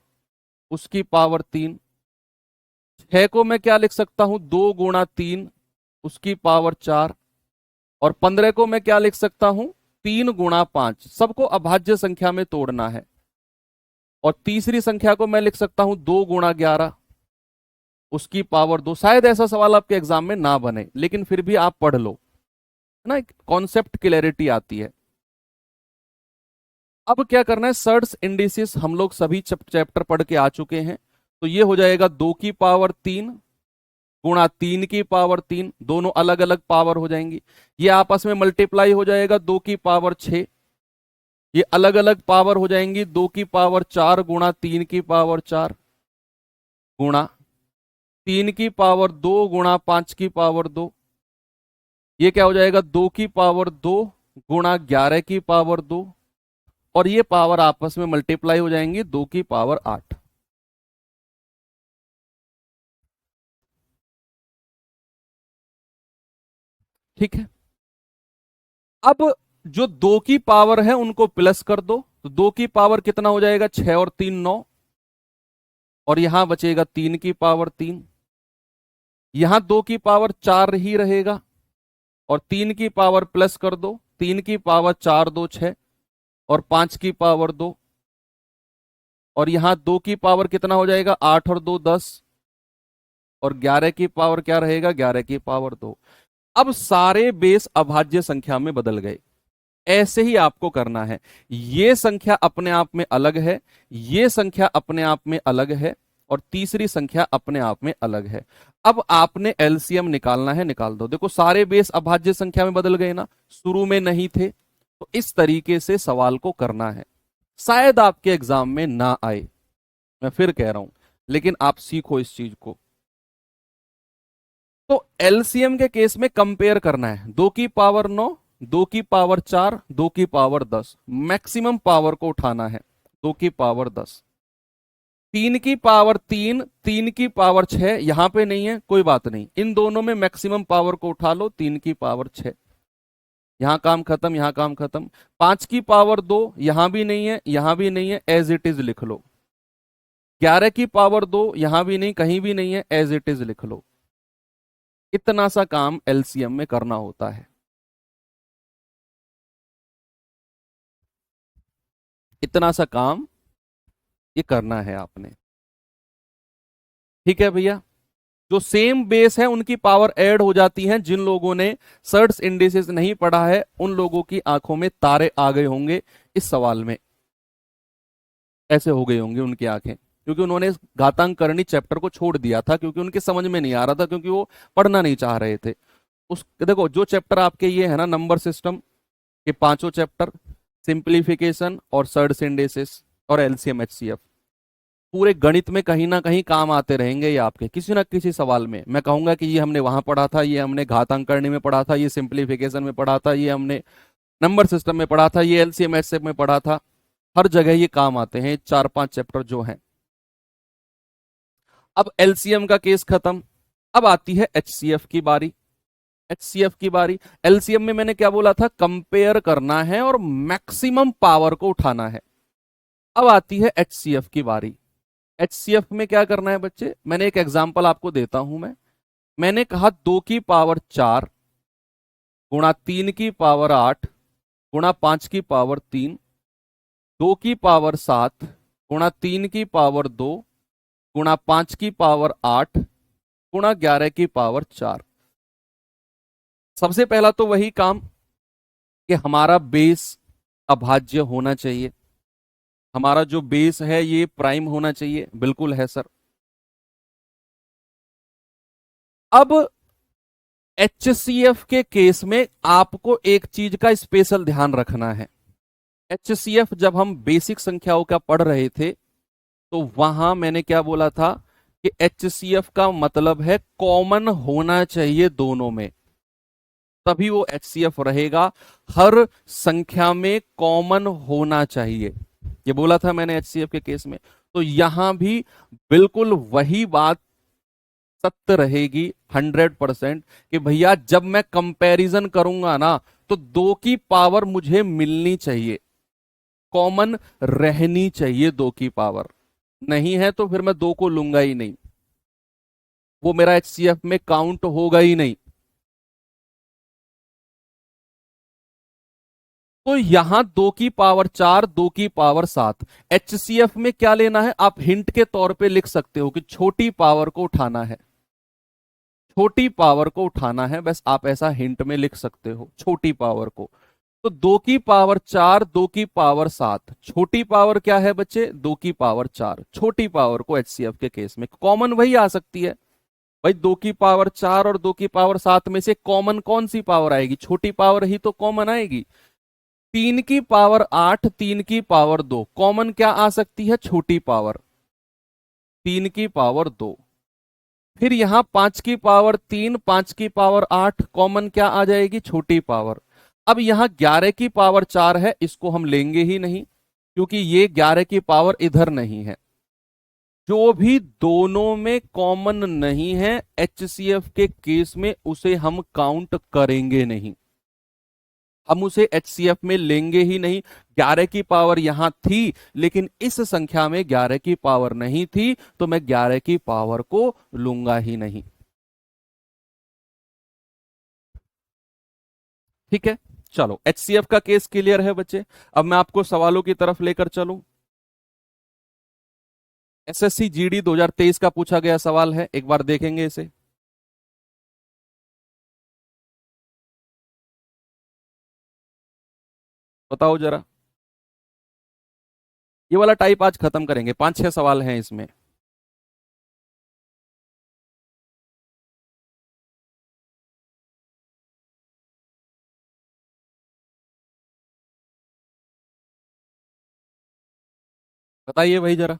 उसकी पावर 3। 6 को मैं क्या लिख सकता हूं? 2 गुणा 3, उसकी पावर 4। और 15 को मैं क्या लिख सकता हूं? 3 गुणा 5। सबको अभाज्य संख्या में तोड़ना है। और तीसरी संख्या को मैं लिख सकता हूं 2 गुणा 11, उसकी पावर 2। शायद ऐसा सवाल आपके एग्जाम में ना बने, लेकिन फिर भी आप पढ़ लो, है ना, कॉन्सेप्ट क्लैरिटी आती है। अब क्या करना है? सर्ट्स इंडिसेस हम लोग सभी चैप्टर पढ़ के आ चुके हैं, तो ये हो जाएगा 2 की पावर 3 गुणा 3 की पावर 3, दोनों अलग अलग पावर हो जाएंगी। ये आपस में मल्टीप्लाई हो जाएगा 2 की पावर 6, ये अलग अलग पावर हो जाएंगी 2 की पावर 4 गुणा 3 की पावर 4 गुणा 3 की पावर 2 गुणा 5 की पावर 2। ये क्या हो जाएगा? 2 की पावर 2 गुणा 11 की पावर 2, और ये पावर आपस में मल्टीप्लाई हो जाएंगी 2 की पावर 8। ठीक है। अब जो 2 की पावर है उनको प्लस कर दो, तो 2 की पावर कितना हो जाएगा? 6 और 3 9, और यहां बचेगा 3 की पावर 3। यहां 2 की पावर 4 ही रहेगा, और 3 की पावर प्लस कर दो, 3 की पावर 4 2 6, और 5 की पावर 2, और यहां 2 की पावर कितना हो जाएगा? 8 और 2 10, और 11 की पावर क्या रहेगा? 11 की पावर 2। अब सारे बेस अभाज्य संख्या में बदल गए। ऐसे ही आपको करना है। ये संख्या अपने आप में अलग है, ये संख्या अपने आप में अलग है, और तीसरी संख्या अपने आप में अलग है। अब आपने एलसीएम निकालना है, निकाल दो। देखो सारे बेस अभाज्य संख्या में बदल गए ना, शुरू में नहीं थे। तो इस तरीके से सवाल को करना है। शायद आपके एग्जाम में ना आए, मैं फिर कह रहा हूं, लेकिन आप सीखो इस चीज को। तो एलसीएम के केस में कंपेयर करना है। 2 की पावर 9 2 की पावर 4, 2 की पावर 10, मैक्सिमम पावर को उठाना है 2 की पावर 10। 3 की पावर 3, 3 की पावर 6, यहां पे नहीं है कोई बात नहीं, इन दोनों में मैक्सिमम पावर को उठा लो 3 की पावर 6, यहां काम खत्म, यहां काम खत्म। 5 की पावर 2, यहां भी नहीं है, यहां भी नहीं है, एज इट इज लिख लो। 11 की पावर 2, यहां भी नहीं, कहीं भी नहीं है, एज इट इज लिख लो। इतना सा काम एलसीएम में करना होता है, इतना सा काम ये करना है आपने। ठीक है भैया, जो सेम बेस है उनकी पावर ऐड हो जाती है। जिन लोगों ने सर्ट्स इंडिसेस नहीं पढ़ा है उन लोगों की आंखों में तारे आ गए होंगे इस सवाल में, ऐसे हो गई होंगी उनकी आंखें, क्योंकि उन्होंने घातांक करणी चैप्टर को छोड़ दिया था, क्योंकि उनके समझ में नहीं आ रहा था, क्योंकि वो पढ़ना नहीं चाह रहे थे। उस देखो जो चैप्टर आपके ये है ना, नंबर सिस्टम के पांचों चैप्टर, सिंप्लीफिकेशन और सर्ट्स इंडिसेस और एलसीएम एचसीएफ, पूरे गणित में कहीं ना कहीं काम आते रहेंगे ये आपके, किसी ना किसी सवाल में मैं कहूंगा कि ये हमने वहां पढ़ा था, ये हमने घातांक करने में पढ़ा था, ये सिंप्लीफिकेशन में पढ़ा था, ये हमने नंबर सिस्टम में पढ़ा था, ये एलसीएम एचसीएफ में पढ़ा था। हर जगह ये काम आते हैं 4-5 चैप्टर जो हैं। अब एलसीएम का केस खत्म, अब आती है एचसीएफ की बारी। एचसीएफ की बारी, एलसीएम में मैंने क्या बोला था, कंपेयर करना है और मैक्सिमम पावर को उठाना है। अब आती है एचसीएफ की बारी। एचसीएफ में क्या करना है बच्चे, मैंने एक एग्जांपल आपको देता हूं मैंने कहा 2 की पावर 4 गुणा 3 की पावर 8 गुणा 5 की पावर 3, 2 की पावर 7 गुणा 3 की पावर 2 गुणा 5 की पावर 8 गुणा 11 की पावर 4। सबसे पहला तो वही काम कि हमारा बेस अभाज्य होना चाहिए, हमारा जो बेस है ये प्राइम होना चाहिए, बिल्कुल है सर। अब एचसीएफ के केस में आपको एक चीज का स्पेशल ध्यान रखना है। एचसीएफ जब हम बेसिक संख्याओं का पढ़ रहे थे तो वहां मैंने क्या बोला था कि एचसीएफ का मतलब है कॉमन होना चाहिए दोनों में, तभी वो एचसीएफ रहेगा। हर संख्या में कॉमन होना चाहिए, ये बोला था मैंने एचसीएफ के केस में। तो यहां भी बिल्कुल वही बात सत्य रहेगी 100%, कि भैया जब मैं कंपैरिजन करूंगा ना तो 2 की पावर मुझे मिलनी चाहिए, कॉमन रहनी चाहिए 2 की पावर, नहीं है तो फिर मैं 2 को लूंगा ही नहीं, वो मेरा एचसीएफ में काउंट होगा ही नहीं। तो यहां 2 की पावर 4, 2 की पावर 7, एचसीएफ में क्या लेना है आप हिंट के तौर पे लिख सकते हो कि छोटी पावर को उठाना है, छोटी पावर को उठाना है, बस आप ऐसा हिंट में लिख सकते हो छोटी पावर को। तो 2 की पावर 4, 2 की पावर 7, छोटी पावर क्या है बच्चे, 2 की पावर 4, छोटी पावर को एचसीएफ के केस में कॉमन वही आ सकती है। भाई 2 की पावर 4 और 2 की पावर 7 में से कॉमन कौन सी पावर आएगी, छोटी पावर ही तो कॉमन आएगी। 3 की पावर 8, 3 की पावर 2, कॉमन क्या आ सकती है, छोटी पावर, 3 की पावर 2। फिर यहां 5 की पावर 3, 5 की पावर 8, कॉमन क्या आ जाएगी, छोटी पावर। अब यहां 11 की पावर 4 है, इसको हम लेंगे ही नहीं, क्योंकि ये 11 की पावर इधर नहीं है। जो भी दोनों में कॉमन नहीं है एचसीएफ के केस में उसे हम काउंट करेंगे नहीं, हम उसे एचसीएफ में लेंगे ही नहीं। 11 की पावर यहां थी लेकिन इस संख्या में 11 की पावर नहीं थी, तो मैं 11 की पावर को लूंगा ही नहीं। ठीक है, चलो एचसीएफ का केस क्लियर है बच्चे। अब मैं आपको सवालों की तरफ लेकर चलूं। एसएससी जीडी 2023 का पूछा गया सवाल है, एक बार देखेंगे इसे। बताओ जरा, ये वाला टाइप आज खत्म करेंगे, 5-6 सवाल हैं इसमें। बताइए भाई जरा।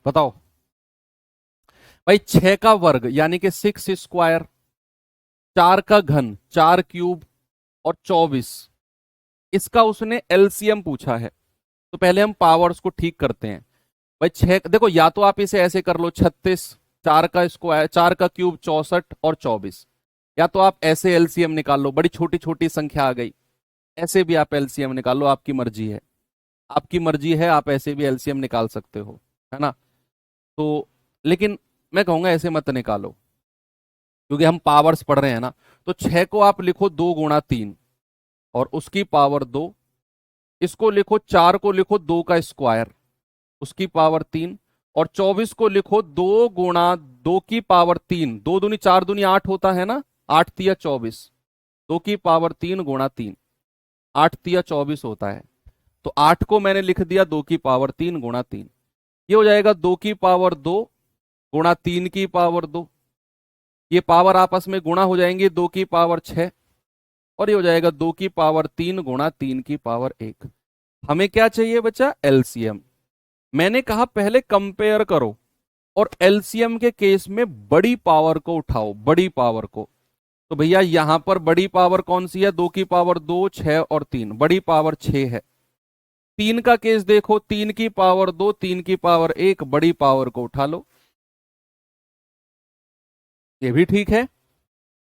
बताओ भाई, 6 का वर्ग यानी कि 6 स्क्वायर, 4 का घन 4 क्यूब और 24, इसका उसने एलसीएम पूछा है। तो पहले हम पावर्स को ठीक करते हैं भाई। 6 देखो, या तो आप इसे ऐसे कर लो 36, 4 का स्क्वायर 4 का क्यूब 64 और 24, या तो आप ऐसे एलसीएम निकाल लो, बड़ी छोटी छोटी संख्या आ गई, ऐसे भी आप एलसीएम निकाल लो, आपकी मर्जी है। आपकी मर्जी है, आप ऐसे भी एलसीएम निकाल सकते हो, है ना। तो लेकिन मैं कहूंगा ऐसे मत निकालो, क्योंकि हम पावर्स पढ़ रहे हैं ना। तो 6 को आप लिखो 2 गुणा 3 और उसकी पावर 2, इसको लिखो 4 को लिखो 2 का स्क्वायर उसकी पावर 3, और 24 को लिखो 2 गुणा 2 की पावर 3, 2 दूनी 4 दूनी 8 होता है ना, 8 तिया 24, 2 की पावर 3 गुणा 3, 8 तिया 24 होता है। तो 8 को मैंने लिख दिया 2 की पावर 3 गुणा 3, ये हो जाएगा 2 की पावर 2 गुणा 3 की पावर 2, ये पावर आपस में गुणा हो जाएंगे 2 की पावर 6, और ये हो जाएगा 2 की पावर 3 गुणा 3 की पावर 1। हमें क्या चाहिए बच्चा, एलसीएम। मैंने कहा पहले कंपेयर करो, और एलसीएम के केस में बड़ी पावर को उठाओ, बड़ी पावर को। तो भैया यहां पर बड़ी पावर कौन सी है, 2 की पावर 2, 6 और 3, बड़ी पावर 6 है। 3 का केस देखो, 3 की पावर 2, 3 की पावर 1, बड़ी पावर को उठा लो, ये भी ठीक है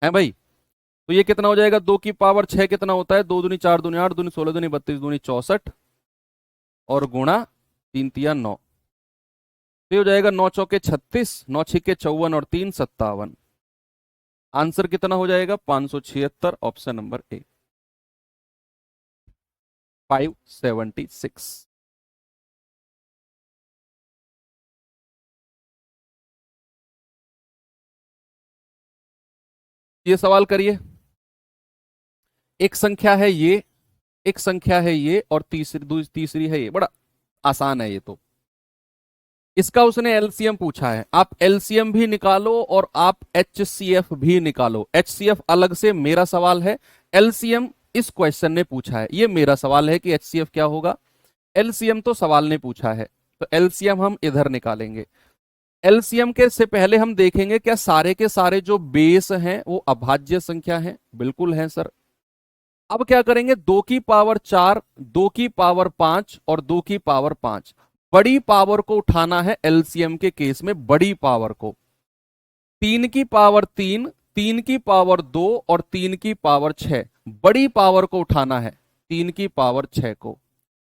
भाई। तो ये कितना हो जाएगा, 2 की पावर 6 कितना होता है, 2 दूनी 4 दूनी 8 दूनी 16 दूनी 32 दूनी 64, और गुणा 3 तिया 9, तो हो जाएगा 9 चौके 36, 9 छिक्के 54 और 3 57। आंसर कितना हो जाएगा, 576, ऑप्शन नंबर ए, 576। ये सवाल करिए। एक संख्या है ये, एक संख्या है ये, और तीसरी है ये, बड़ा आसान है ये तो। इसका उसने एलसीएम पूछा है, आप एलसीएम भी निकालो और आप एचसीएफ भी निकालो। एचसीएफ अलग से मेरा सवाल है, एलसीएम इस क्वेश्चन ने पूछा है, ये मेरा सवाल है कि एचसीएफ क्या होगा। एलसीएम तो सवाल ने पूछा है, तो एलसीएम हम इधर निकालेंगे। एलसीएम के से पहले हम देखेंगे क्या सारे के सारे जो बेस हैं वो अभाज्य संख्या हैं, बिल्कुल हैं सर। अब क्या करेंगे, 2 की पावर 4, 2 की पावर 5 और 2 की पावर 5, बड़ी पावर को उठाना है एलसीएम के केस में, बड़ी पावर को। 3 की पावर 3, 3 की पावर 2 और 3 की पावर 6, बड़ी पावर को उठाना है 3 की पावर 6 को।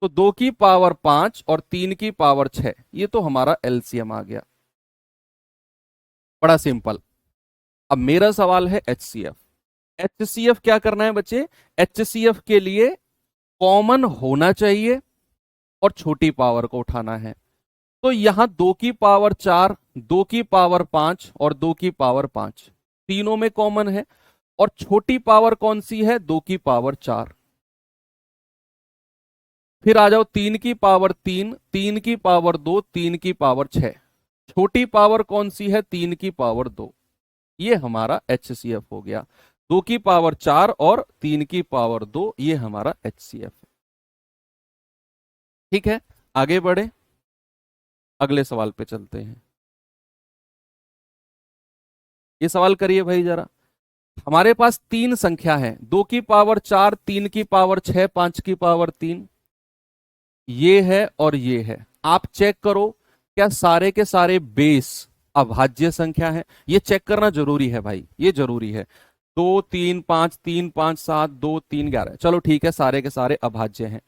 तो 2 की पावर 5 और 3 की पावर 6, ये तो हमारा एलसीएम आ गया, बड़ा सिंपल। अब मेरा सवाल है एचसीएफ। एचसीएफ क्या करना है बच्चे, एचसीएफ के लिए कॉमन होना चाहिए और छोटी पावर को उठाना है। तो यहां 2 की पावर 4, 2 की पावर 5 और 2 की पावर 5 तीनों में कॉमन है, और छोटी पावर कौन सी है, 2 की पावर 4। फिर आ जाओ 3 की पावर 3, 3 की पावर 2, 3 की पावर 6, छोटी पावर कौन सी है, 3 की पावर 2। ये हमारा एचसीएफ हो गया, 2 की पावर 4 और 3 की पावर 2, ये हमारा एचसीएफ है। ठीक है, आगे बढ़े, अगले सवाल पे चलते हैं। ये सवाल करिए भाई जरा। हमारे पास 3 संख्या है, 2 की पावर 4, 3 की पावर 6, 5 की पावर 3, ये है और ये है। आप चेक करो क्या सारे के सारे बेस अभाज्य संख्या है, ये चेक करना जरूरी है भाई, ये जरूरी है। 2 3 5 3 5 7, 2 3 11, चलो ठीक है, सारे के सारे अभाज्य हैं।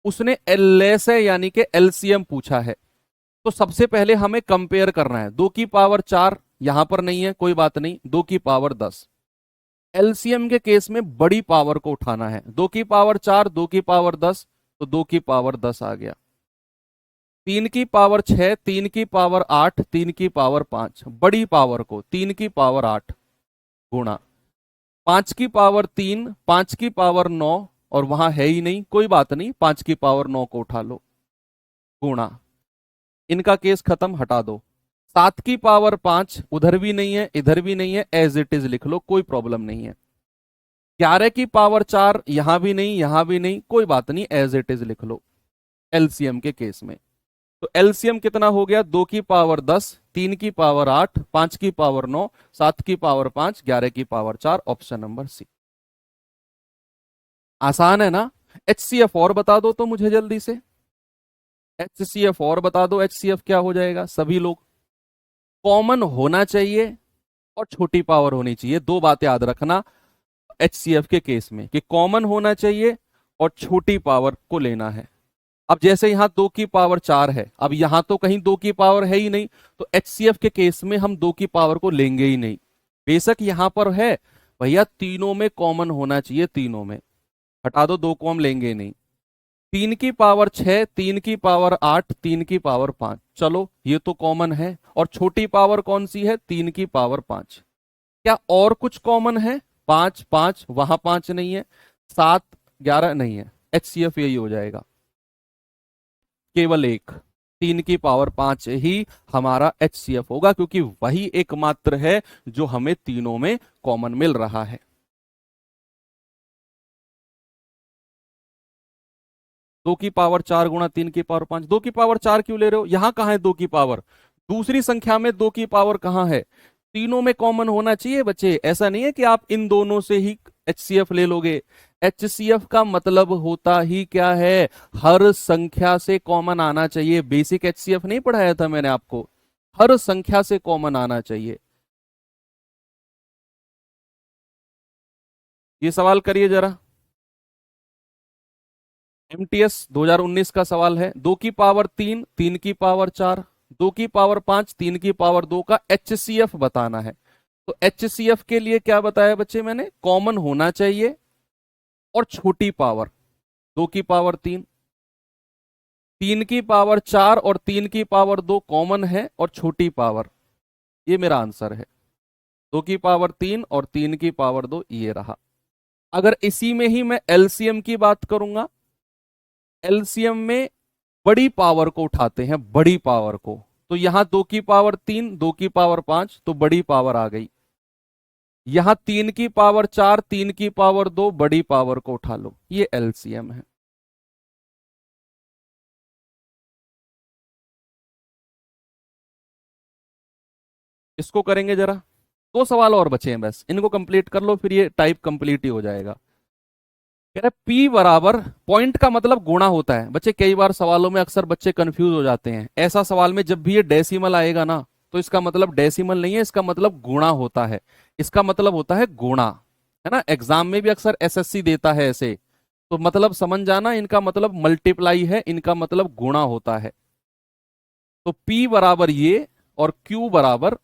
उसने एलएस है यानी कि एलसीएम पूछा है, तो सबसे पहले हमें कंपेयर करना है। 2 की पावर 4 यहां पर नहीं है, कोई बात नहीं, 2 की पावर 10। एलसीएम के केस में बड़ी पावर को उठाना है, 2 की पावर 4, 2 की पावर 10, तो 2 की पावर 10 आ गया। 3 की पावर 6, 3 की पावर 8, 3 की पावर 5, बड़ी पावर को 3 की पावर 8 गुणा 5 की पावर 3, 5 की पावर 9, और वहां है ही नहीं, कोई बात नहीं, 5 की पावर 9 को उठा लो, गुणा, इनका केस खत्म, हटा दो। 7 की पावर 5 उधर भी नहीं है, इधर भी नहीं है, एज इट इज लिख लो, कोई प्रॉब्लम नहीं है। 11 की पावर 4 यहां भी नहीं, यहां भी नहीं, कोई बात नहीं, एज इट इज लिख लो एलसीएम के केस में। तो एलसीएम कितना हो गया, 2 की पावर 10, 3 की पावर 8, 5 की पावर 9, 7 की पावर 5, 11 की पावर 4, ऑप्शन नंबर सी। आसान है ना। एचसीएफ और बता दो तो मुझे जल्दी से, एचसीएफ और बता दो, एचसीएफ क्या हो जाएगा सभी लोग। कॉमन होना चाहिए और छोटी पावर होनी चाहिए, दो बातें याद रखना एचसीएफ के केस में, कि कॉमन होना चाहिए और छोटी पावर को लेना है। अब जैसे यहां 2 की पावर 4 है, अब यहां तो कहीं 2 की पावर है ही नहीं, तो एचसीएफ के केस में हम 2 की पावर को लेंगे ही नहीं। बेशक यहां पर है, भैया तीनों में कॉमन होना चाहिए, तीनों में हटा दो 2 को हम लेंगे ही नहीं। 3 की पावर 6, 3 की पावर 8, 3 की पावर 5, चलो ये तो कॉमन है। और छोटी पावर कौन सी है, 3 की पावर 5। क्या और कुछ कॉमन है, 5 5 वहां 5 नहीं है, 7 11 नहीं है, एचसीएफ यही हो जाएगा, केवल एक 3 की पावर 5 ही हमारा एचसीएफ होगा, क्योंकि वही एकमात्र है जो हमें तीनों में कॉमन मिल रहा है। 2 की पावर 4 गुणा 3 की पावर 5, 2 की पावर 4 क्यों ले रहे हो, यहां कहां है 2 की पावर, दूसरी संख्या में 2 की पावर कहां है। तीनों में कॉमन होना चाहिए बच्चे, ऐसा नहीं है कि आप इन दोनों से ही एचसीएफ ले लोगे। एचसीएफ का मतलब होता ही क्या है, हर संख्या से कॉमन आना चाहिए। बेसिक एचसीएफ नहीं पढ़ाया था मैंने आपको, हर संख्या से कॉमन आना चाहिए। ये सवाल करिए जरा, एमटीएस 2019 का सवाल है। 2 की पावर 3, 3 की पावर 4, 2 की पावर 5, 3 की पावर 2 का एचसीएफ बताना है। तो एचसीएफ के लिए क्या बताया बच्चे मैंने, कॉमन होना चाहिए और छोटी पावर, 2 की पावर 3, 3 की पावर 4 और 3 की पावर 2 कॉमन है और छोटी पावर, ये मेरा आंसर है। 2 की पावर 3 और 3 की पावर 2 ये रहा। अगर इसी में ही मैं एलसीएम की बात करूंगा, एलसीएम में बड़ी पावर को उठाते हैं, बड़ी पावर को, तो यहां 2 की पावर 3, 2 की पावर 5, तो बड़ी पावर आ गई। यहां 3 की पावर 4, 3 की पावर 2, बड़ी पावर को उठा लो, ये एलसीएम है। इसको करेंगे जरा, 2 सवाल और बचे हैं बस, इनको कंप्लीट कर लो, फिर ये टाइप कंप्लीट ही हो जाएगा। कह रहे P बराबर, पॉइंट का मतलब गुणा होता है बच्चे, कई बार सवालों में अक्सर बच्चे कंफ्यूज हो जाते हैं। ऐसा सवाल में जब भी ये डेसिमल आएगा ना, तो इसका मतलब डेसिमल नहीं है, इसका मतलब गुणा होता है, इसका मतलब होता है गुणा, है ना। एग्जाम में भी अक्सर एसएससी देता है ऐसे, तो मतलब समझ जाना, इनका मतलब मल्टीप्लाई है, इनका मतलब गुणा होता है। तो P बराबर ये और Q बराबर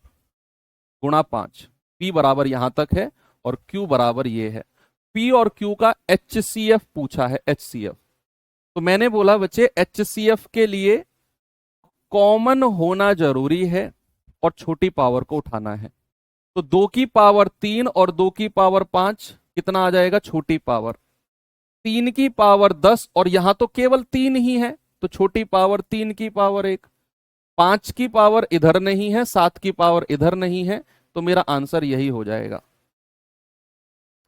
गुणा 5, P बराबर यहां तक है और Q बराबर ये है। P और Q का HCF पूछा है, HCF। तो मैंने बोला बच्चे HCF के लिए कॉमन होना जरूरी है और छोटी पावर को उठाना है। तो 2 की पावर 3 और 2 की पावर 5 कितना आ जाएगा, छोटी पावर। 3 की पावर 10 और यहां तो केवल 3 ही है, तो छोटी पावर 3 की पावर 1। 5 की पावर इधर नहीं है, 7 की पावर इधर नहीं है, तो मेरा आंसर यही हो जाएगा,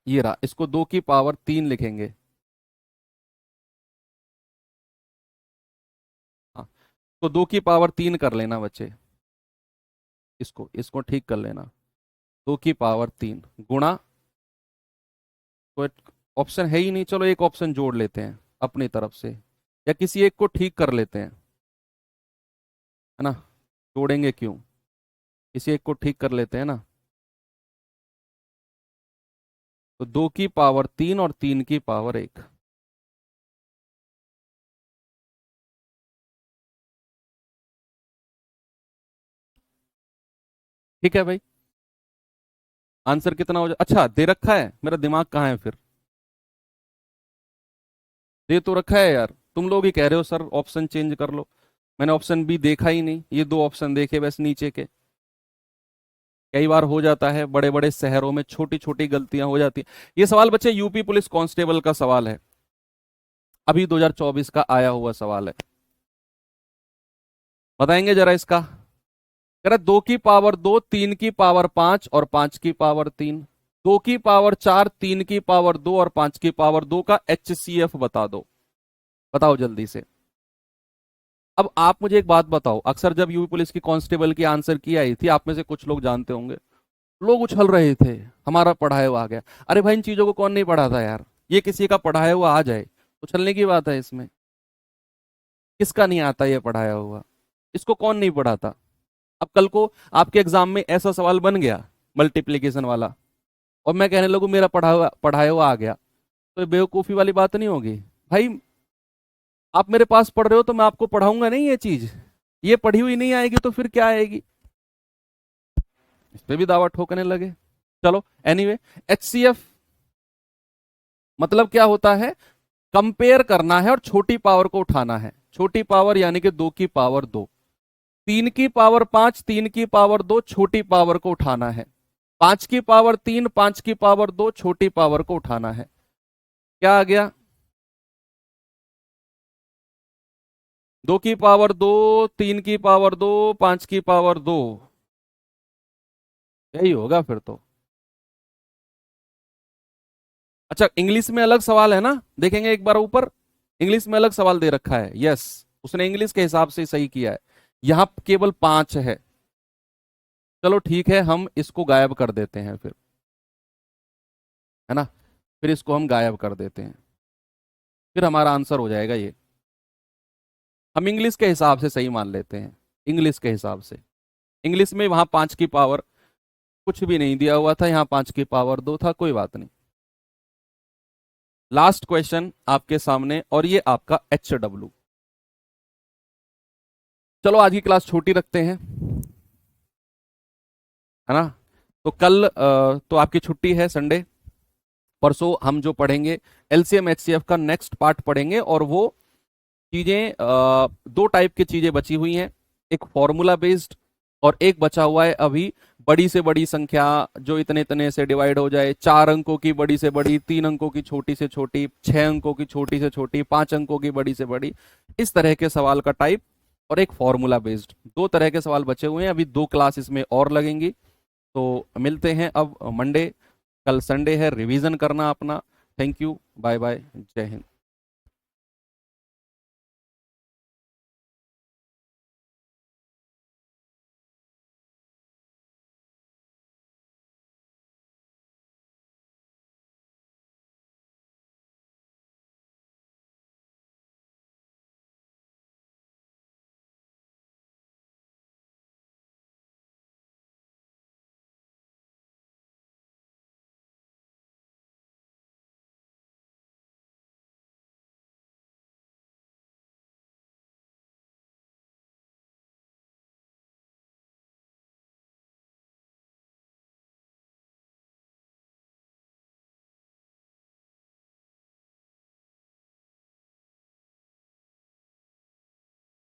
ये रहा। इसको 2 की पावर 3 लिखेंगे। हाँ, तो 2 की पावर 3 कर लेना बच्चे, इसको इसको ठीक कर लेना। 2 की पावर 3 गुणा, तो ऑप्शन है ही नहीं, चलो एक ऑप्शन जोड़ लेते हैं अपनी तरफ से, या किसी एक को ठीक कर लेते हैं, है ना। जोड़ेंगे क्यों, किसी एक को ठीक कर लेते हैं ना। तो 2 की पावर 3 और 3 की पावर 1, ठीक है भाई। आंसर कितना हो जाए, अच्छा दे रखा है, मेरा दिमाग कहाँ है फिर, दे तो रखा है यार, तुम लोग ही कह रहे हो सर ऑप्शन चेंज कर लो। मैंने ऑप्शन बी देखा ही नहीं, ये 2 ऑप्शन देखे बस नीचे के। कई बार हो जाता है, बड़े बड़े शहरों में छोटी छोटी गलतियां हो जाती हैं। ये सवाल बच्चे यूपी पुलिस कांस्टेबल का सवाल है, अभी 2024 का आया हुआ सवाल है, बताएंगे जरा इसका। कह रहा 2 की पावर 2, 3 की पावर 5 और 5 की पावर 3, 2 की पावर 4, 3 की पावर 2 और 5 की पावर 2 का HCF बता दो, बताओ जल्दी से। अब आप मुझे एक बात बताओ, अक्सर जब यूपी पुलिस की कांस्टेबल की आंसर की आई थी, आप में से कुछ लोग जानते होंगे, लोग उछल रहे थे, हमारा पढ़ाया हुआ आ गया। अरे भाई इन चीजों को कौन नहीं पढ़ाता यार, ये किसी का पढ़ाया हुआ आ जाए उछलने की बात है इसमें। किसका नहीं आता ये पढ़ाया हुआ, इसको कौन नहीं पढ़ाता। अब कल को आपके एग्जाम में ऐसा सवाल बन गया मल्टीप्लीकेशन वाला, और मैं कहने लगूं मेरा पढ़ाया हुआ आ गया, तो ये बेवकूफ़ी वाली बात नहीं होगी भाई। आप मेरे पास पढ़ रहे हो तो मैं आपको पढ़ाऊंगा नहीं ये चीज, ये पढ़ी हुई नहीं आएगी तो फिर क्या आएगी, इस पे भी दावा ठोकने लगे। चलो एनीवे, HCF मतलब क्या होता है, कंपेयर करना है और छोटी पावर को उठाना है। छोटी पावर यानी कि 2 की पावर 2, 3 की पावर 5, 3 की पावर 2, छोटी पावर को उठाना है। 5 की पावर 3, 5 की पावर 2, छोटी पावर को उठाना है। क्या आ गया, 2 की पावर 2, 3 की पावर 2, 5 की पावर 2, यही होगा फिर तो। अच्छा इंग्लिश में अलग सवाल है ना, देखेंगे एक बार ऊपर, इंग्लिश में अलग सवाल दे रखा है। यस, उसने इंग्लिश के हिसाब से सही किया है, यहां केवल 5 है। चलो ठीक है, हम इसको गायब कर देते हैं फिर, है ना, फिर इसको हम गायब कर देते हैं, फिर हमारा आंसर हो जाएगा ये। हम इंग्लिश के हिसाब से सही मान लेते हैं, इंग्लिश के हिसाब से। इंग्लिश में वहां 5 की पावर कुछ भी नहीं दिया हुआ था, यहाँ 5 की पावर 2 था, कोई बात नहीं। लास्ट क्वेश्चन आपके सामने, और ये आपका HW। चलो आज की क्लास छोटी रखते हैं, है ना। तो कल तो आपकी छुट्टी है संडे, परसों हम जो पढ़ेंगे LCM HCF का नेक्स्ट पार्ट पढ़ेंगे, और वो चीजें 2 टाइप की चीजें बची हुई हैं, एक फॉर्मूला बेस्ड और एक बचा हुआ है अभी बड़ी से बड़ी संख्या जो इतने इतने से डिवाइड हो जाए, 4 अंकों की बड़ी से बड़ी, 3 अंकों की छोटी से छोटी, 6 अंकों की छोटी से छोटी, 5 अंकों की बड़ी से बड़ी, इस तरह के सवाल का टाइप, और एक फॉर्मूला बेस्ड। 2 तरह के सवाल बचे हुए हैं, अभी 2 क्लास इसमें और लगेंगी। तो मिलते हैं अब मंडे, कल संडे है, रिवीजन करना अपना। थैंक यू, बाय बाय, जय हिंद।